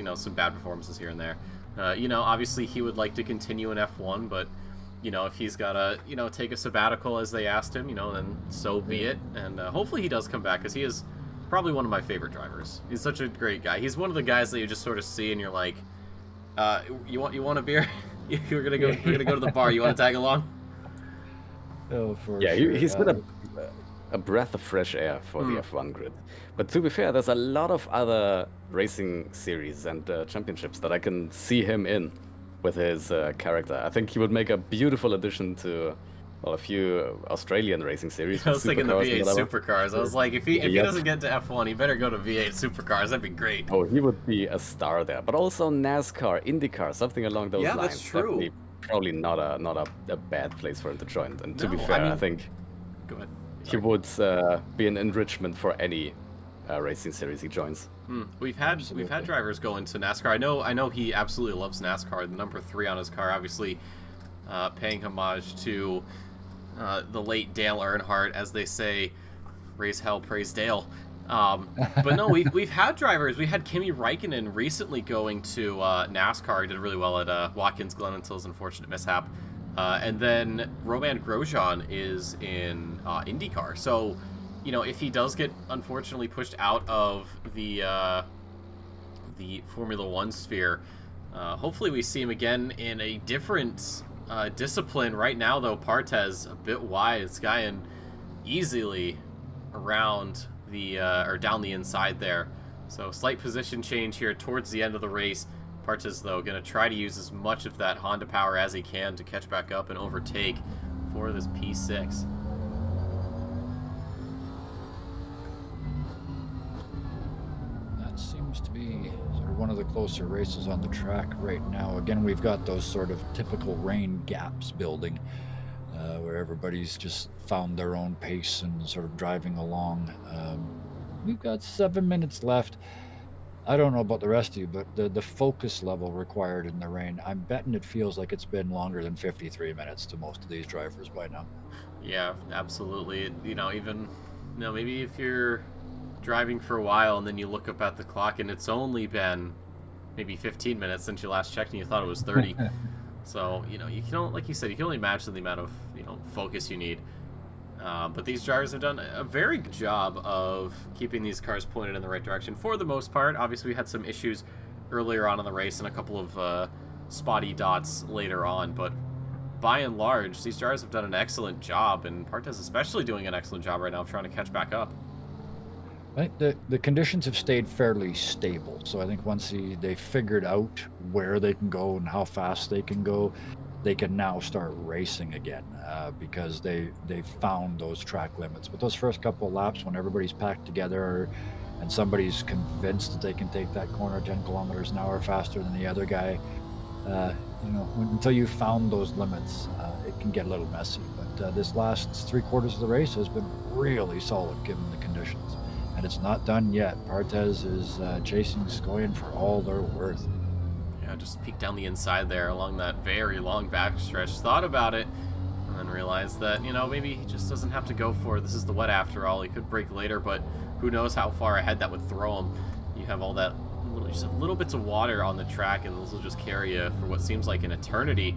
performances here and there. Obviously he would like to continue in F1, but if he's gotta take a sabbatical as they asked him, then so be it. And hopefully he does come back, because he is probably one of my favorite drivers. He's such a great guy. He's one of the guys that you just sort of see and you're like, you want a beer? We're gonna go to the bar. You want to tag along? Oh, for yeah, sure. He's been a breath of fresh air for the F1 grid. But to be fair, there's a lot of other racing series and championships that I can see him in with his character. I think he would make a beautiful addition to a few Australian racing series. I was thinking the V8 Supercars. I was like, if he doesn't get to F1, he better go to V8 Supercars. That'd be great. Oh, he would be a star there. But also NASCAR, IndyCar, something along those lines. Yeah, that's true. Probably not a bad place for him to join. And to be fair, I think go ahead. He would be an enrichment for any racing series he joins. We've had drivers go into NASCAR. I know he absolutely loves NASCAR. The number 3 on his car, obviously, paying homage to the late Dale Earnhardt, as they say, raise hell, praise Dale. But no, we've had drivers. We had Kimi Räikkönen recently going to NASCAR. He did really well at Watkins Glen until his unfortunate mishap. And then Roman Grosjean is in IndyCar. So, if he does get unfortunately pushed out of the Formula One sphere, hopefully we see him again in a different discipline. Right now, though, Partez a bit wide. It's going easily around or down the inside there. So slight position change here towards the end of the race. Partez, though, going to try to use as much of that Honda power as he can to catch back up and overtake for this P6. That seems to be sort of one of the closer races on the track right now. Again, we've got those sort of typical rain gaps building, where everybody's just found their own pace and sort of driving along. We've got 7 minutes left. I don't know about the rest of you, but the focus level required in the rain, I'm betting it feels like it's been longer than 53 minutes to most of these drivers by now. Yeah, absolutely. Maybe if you're driving for a while and then you look up at the clock and it's only been maybe 15 minutes since you last checked and you thought it was 30. So, you can, like you said, you can only imagine the amount of, focus you need. But these drivers have done a very good job of keeping these cars pointed in the right direction for the most part. Obviously, we had some issues earlier on in the race and a couple of spotty dots later on, but by and large, these drivers have done an excellent job, and Partez especially doing an excellent job right now of trying to catch back up. I think the conditions have stayed fairly stable. So I think once they figured out where they can go and how fast they can go, they can now start racing again because they found those track limits. But those first couple of laps, when everybody's packed together and somebody's convinced that they can take that corner 10 kilometers an hour faster than the other guy, you know, until you found those limits, it can get a little messy. But this last 3/4 of the race has been really solid given the conditions. And it's not done yet. Partez is chasing Skoyan for all they're worth. Yeah, just peeked down the inside there along that very long backstretch. Thought about it, and then realized that, you know, maybe he just doesn't have to go for it. This is the wet after all. He could brake later, but who knows how far ahead that would throw him. You have all that, just little bits of water on the track, and those will just carry you for what seems like an eternity.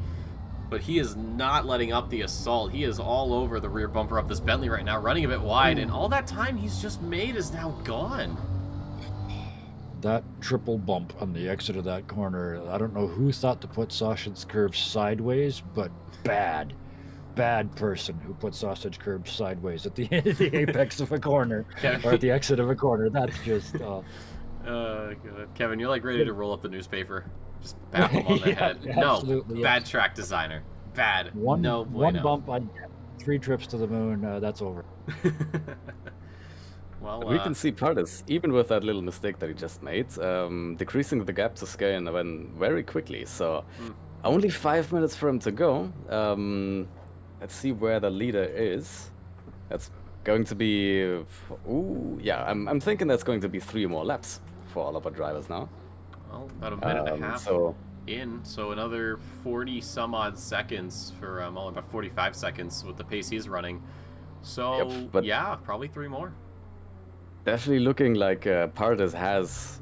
But he is not letting up the assault. He is all over the rear bumper of this Bentley right now, running a bit wide, and all that time he's just made is now gone. That triple bump on the exit of that corner, I don't know who thought to put sausage curve sideways, but bad person who put sausage curve sideways at the apex of a corner, or at the exit of a corner. That's just... good. Kevin, you're like ready to roll up the newspaper. Just bap him on the head. No, bad track designer. Bad. One bueno. bump, 3 trips to the moon, that's over. Well, we can see Partez, even with that little mistake that he just made, decreasing the gap to Skoyan very quickly. So only 5 minutes for him to go. Let's see where the leader is. That's going to be... Ooh, yeah, I'm thinking that's going to be 3 more laps for all of our drivers now. Well, about a minute and a half in, so another 40 some odd seconds for well, about 45 seconds with the pace he's running. So yeah, probably 3 more. Definitely looking like Partez has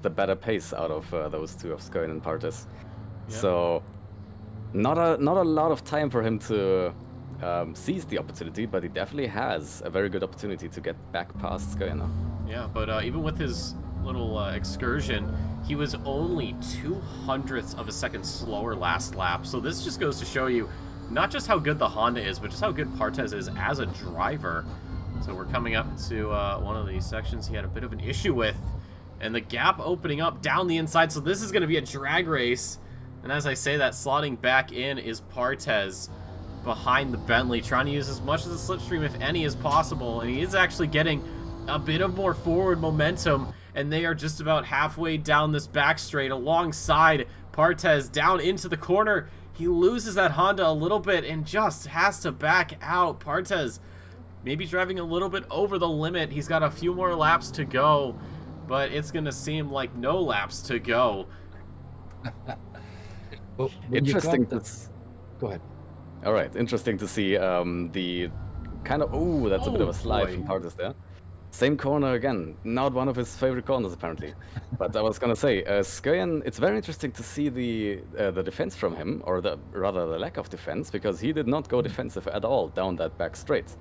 the better pace out of those two, of Skoyan and Partez. Yep. So not a lot of time for him to seize the opportunity, but he definitely has a very good opportunity to get back past Skoyan now. Yeah, but even with his little excursion, he was only 0.02 of a second slower last lap. So this just goes to show you not just how good the Honda is, but just how good Partez is as a driver. So we're coming up to one of these sections he had a bit of an issue with, and the gap opening up down the inside. So this is going to be a drag race, and as I say that, slotting back in is Partez behind the Bentley, trying to use as much of the slipstream, if any, as possible, and he is actually getting a bit of more forward momentum, and they are just about halfway down this back straight alongside Partez down into the corner. He loses that Honda a little bit and just has to back out. Partez maybe driving a little bit over the limit. He's got a few more laps to go, but it's going to seem like no laps to go. Well, interesting. Go ahead. All right, interesting to see the kind of... Oh, that's a bit of a slide from Partez there. Same corner again. Not one of his favorite corners, apparently. But I was going to say, Skoyan, it's very interesting to see the defense from him, or rather the lack of defense, because he did not go defensive at all down that back straight.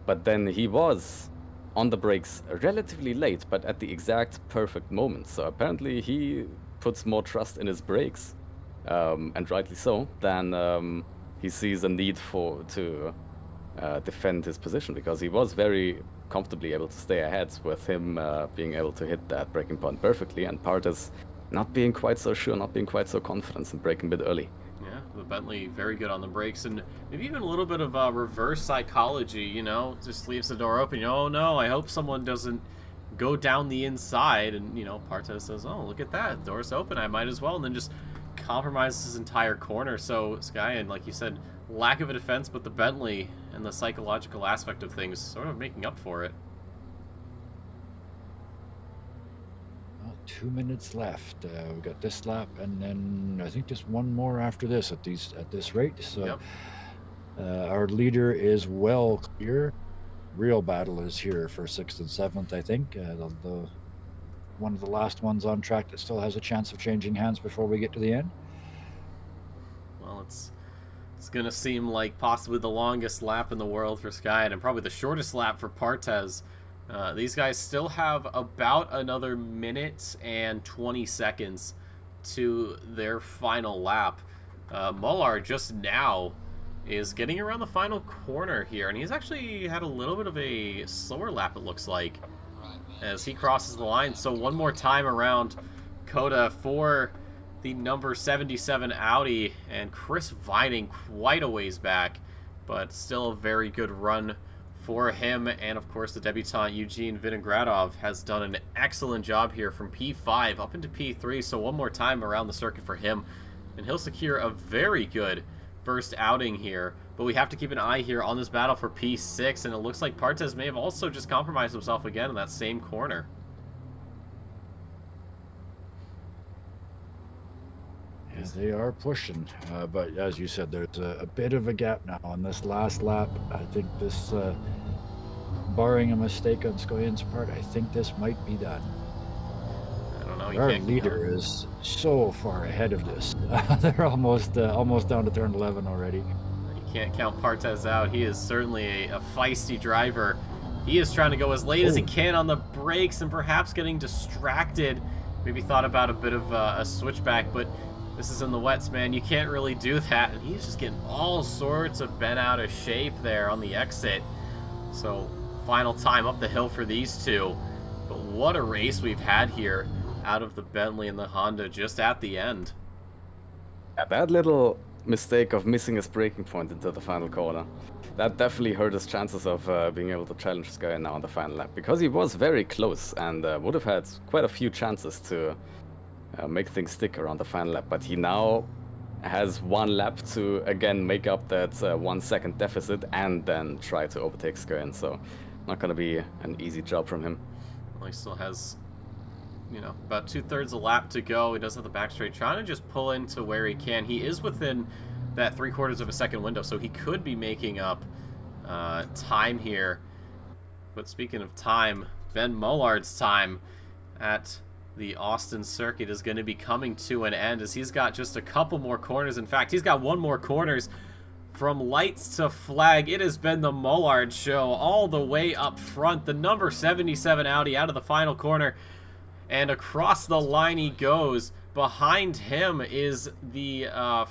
But then he was on the brakes relatively late, but at the exact perfect moment. So apparently he puts more trust in his brakes, and rightly so, than he sees a need to defend his position, because he was very comfortably able to stay ahead with him being able to hit that braking point perfectly, and Partez not being quite so sure, not being quite so confident, and braking a bit early. Yeah, the Bentley very good on the brakes, and maybe even a little bit of reverse psychology, you know, just leaves the door open. You know, oh no, I hope someone doesn't go down the inside, and, you know, Partez says, oh, look at that, door's open, I might as well, and then just compromises his entire corner. So Skoyan, like you said, lack of a defense, but the Bentley and the psychological aspect of things sort of making up for it. Well, 2 minutes left. We've got this lap, and then I think just one more after this at this rate. So our leader is well clear. Real battle is here for 6th and 7th, I think. The one of the last ones on track that still has a chance of changing hands before we get to the end. Well, it's going to seem like possibly the longest lap in the world for Skoyan, and probably the shortest lap for Partez. These guys still have about another minute and 20 seconds to their final lap. Muller just now is getting around the final corner here, and he's actually had a little bit of a slower lap, it looks like, as he crosses the line. So one more time around COTA for the number 77 Audi, and Chris Vining quite a ways back, but still a very good run for him. And of course the debutant Eugene Vinogradov has done an excellent job here from P5 up into P3, so one more time around the circuit for him, and he'll secure a very good first outing here. But we have to keep an eye here on this battle for P6, and it looks like Partez may have also just compromised himself again in that same corner. Yeah, they are pushing, but as you said, there's a bit of a gap now on this last lap. I think this, barring a mistake on Skoyan's part, I think this might be done. I don't know. Our leader is so far ahead of this. They're almost down to turn 11 already. You can't count Partez out. He is certainly a feisty driver. He is trying to go as late as he can on the brakes and perhaps getting distracted. Maybe thought about a bit of a switchback, but this is in the wets, man. You can't really do that. And he's just getting all sorts of bent out of shape there on the exit. So final time up the hill for these two. But what a race we've had here out of the Bentley and the Honda just at the end. Yeah, that little mistake of missing his braking point into the final corner, that definitely hurt his chances of being able to challenge Skyen now on the final lap, because he was very close and would have had quite a few chances to make things stick around the final lap. But he now has one lap to again make up that 1 second deficit and then try to overtake Skyen. So not going to be an easy job from him. Well, he still has, you know, about 2/3 a lap to go. He does have the back straight, trying to just pull into where he can. He is within that 3/4 of a second window, so he could be making up time here. But speaking of time, Ben Mullard's time at the Austin circuit is going to be coming to an end, as he's got just a couple more corners. In fact, he's got one more corners from lights to flag. It has been the Mullard show all the way up front. The number 77 Audi out of the final corner, and across the line he goes. Behind him is the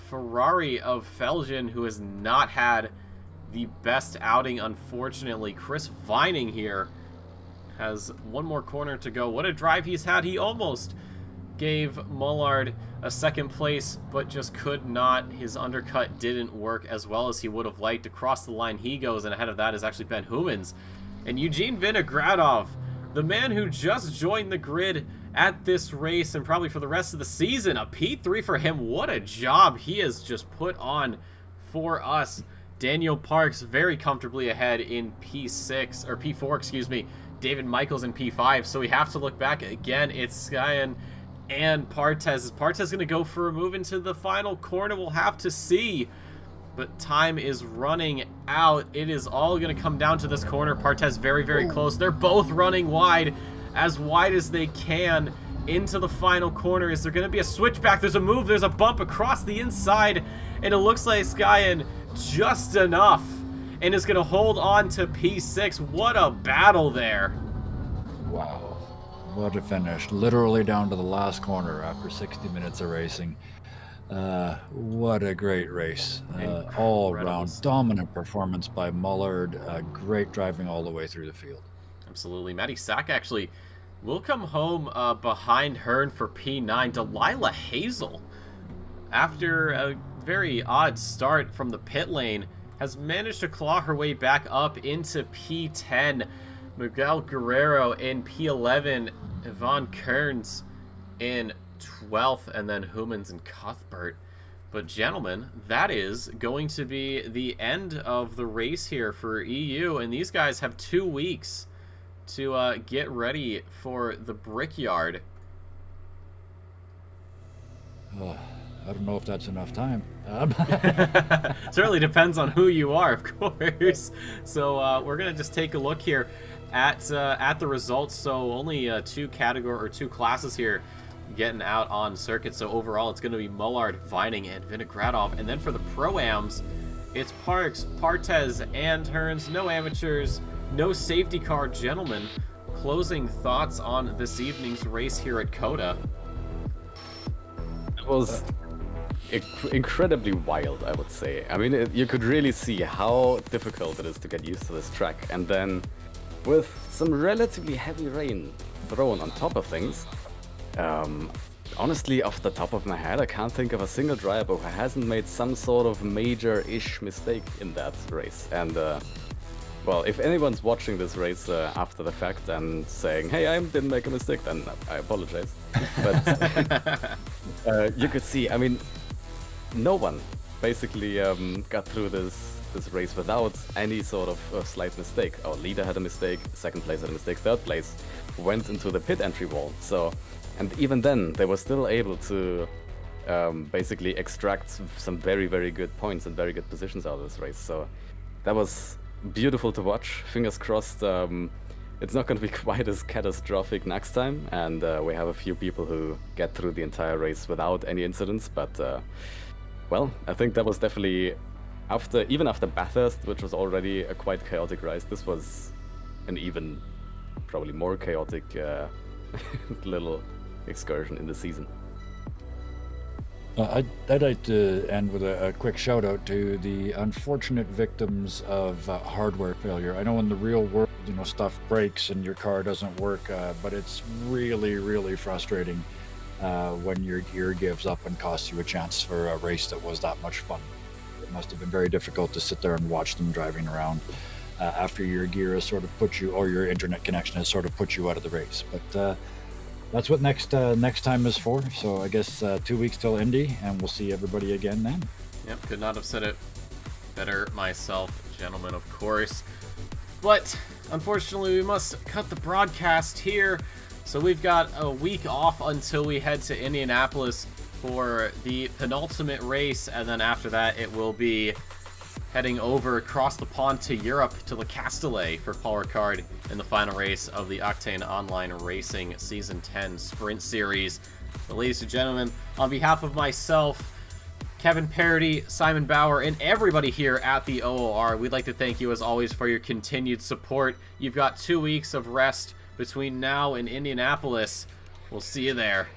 Ferrari of Felgen, who has not had the best outing, unfortunately. Chris Vining here has one more corner to go. What a drive he's had. He almost gave Mullard a second place, but just could not. His undercut didn't work as well as he would have liked. Across the line he goes, and ahead of that is actually Ben Humans. And Eugene Vinogradov, the man who just joined the grid at this race and probably for the rest of the season, a P3 for him. What a job he has just put on for us. Daniel Parks very comfortably ahead in P6, or P4, excuse me. David Michaels in P5, so we have to look back again. It's Skyen and Partez. Is Partez going to go for a move into the final corner? We'll have to see. But time is running out. It is all going to come down to this corner. Partez very, very close. They're both running wide as they can into the final corner. Is there going to be a switchback? There's a move. There's a bump across the inside, and it looks like Skyen just enough, and is going to hold on to P6. What a battle there. Wow. What a finish. Literally down to the last corner after 60 minutes of racing. What a great race. All around dominant performance by Mullard. Great driving all the way through the field. Absolutely. Matty Sack actually will come home behind Hearn for P9. Delilah Hazel, after a very odd start from the pit lane, has managed to claw her way back up into P10. Miguel Guerrero in P11, Yvonne Kearns in 12th, and then Humans and Cuthbert. But gentlemen, that is going to be the end of the race here for EU, and these guys have 2 weeks to get ready for the Brickyard. I don't know if that's enough time. Certainly depends on who you are, of course. So we're gonna just take a look here at the results. So only two classes here getting out on circuit. So overall, it's gonna be Mullard, Vining, and Vinogradov. And then for the Pro-Ams, it's Parks, Partez, and Hearns. No amateurs, no safety car. Gentlemen, closing thoughts on this evening's race here at COTA. It was incredibly wild, I would say. I mean, you could really see how difficult it is to get used to this track. And then with some relatively heavy rain thrown on top of things, honestly, off the top of my head, I can't think of a single driver who hasn't made some sort of major-ish mistake in that race. And well, if anyone's watching this race after the fact and saying, hey, I didn't make a mistake, then I apologize. But you could see, I mean, no one basically got through this race without any sort of slight mistake. Our leader had a mistake, second place had a mistake, third place went into the pit entry wall. So, and even then, they were still able to basically extract some very, very good points and very good positions out of this race. So that was beautiful to watch. Fingers crossed it's not going to be quite as catastrophic next time, and we have a few people who get through the entire race without any incidents. But well, I think that was definitely even after Bathurst, which was already a quite chaotic race, this was an even probably more chaotic little excursion in the season. I'd like to end with a quick shout out to the unfortunate victims of hardware failure. I know in the real world, stuff breaks and your car doesn't work, but it's really, really frustrating when your gear gives up and costs you a chance for a race that was that much fun. It must have been very difficult to sit there and watch them driving around after your gear has sort of put you, or your internet connection has sort of put you out of the race. But that's what next time is for. So I guess 2 weeks till Indy, and we'll see everybody again then. Yep, could not have said it better myself, gentlemen, of course. But unfortunately, we must cut the broadcast here. So we've got a week off until we head to Indianapolis for the penultimate race, and then after that, it will be heading over across the pond to Europe to Le Castellet for Paul Ricard in the final race of the Octane Online Racing Season 10 Sprint Series. But ladies and gentlemen, on behalf of myself, Kevin Parody, Simon Bauer, and everybody here at the OOR, we'd like to thank you as always for your continued support. You've got 2 weeks of rest between now and Indianapolis. We'll see you there.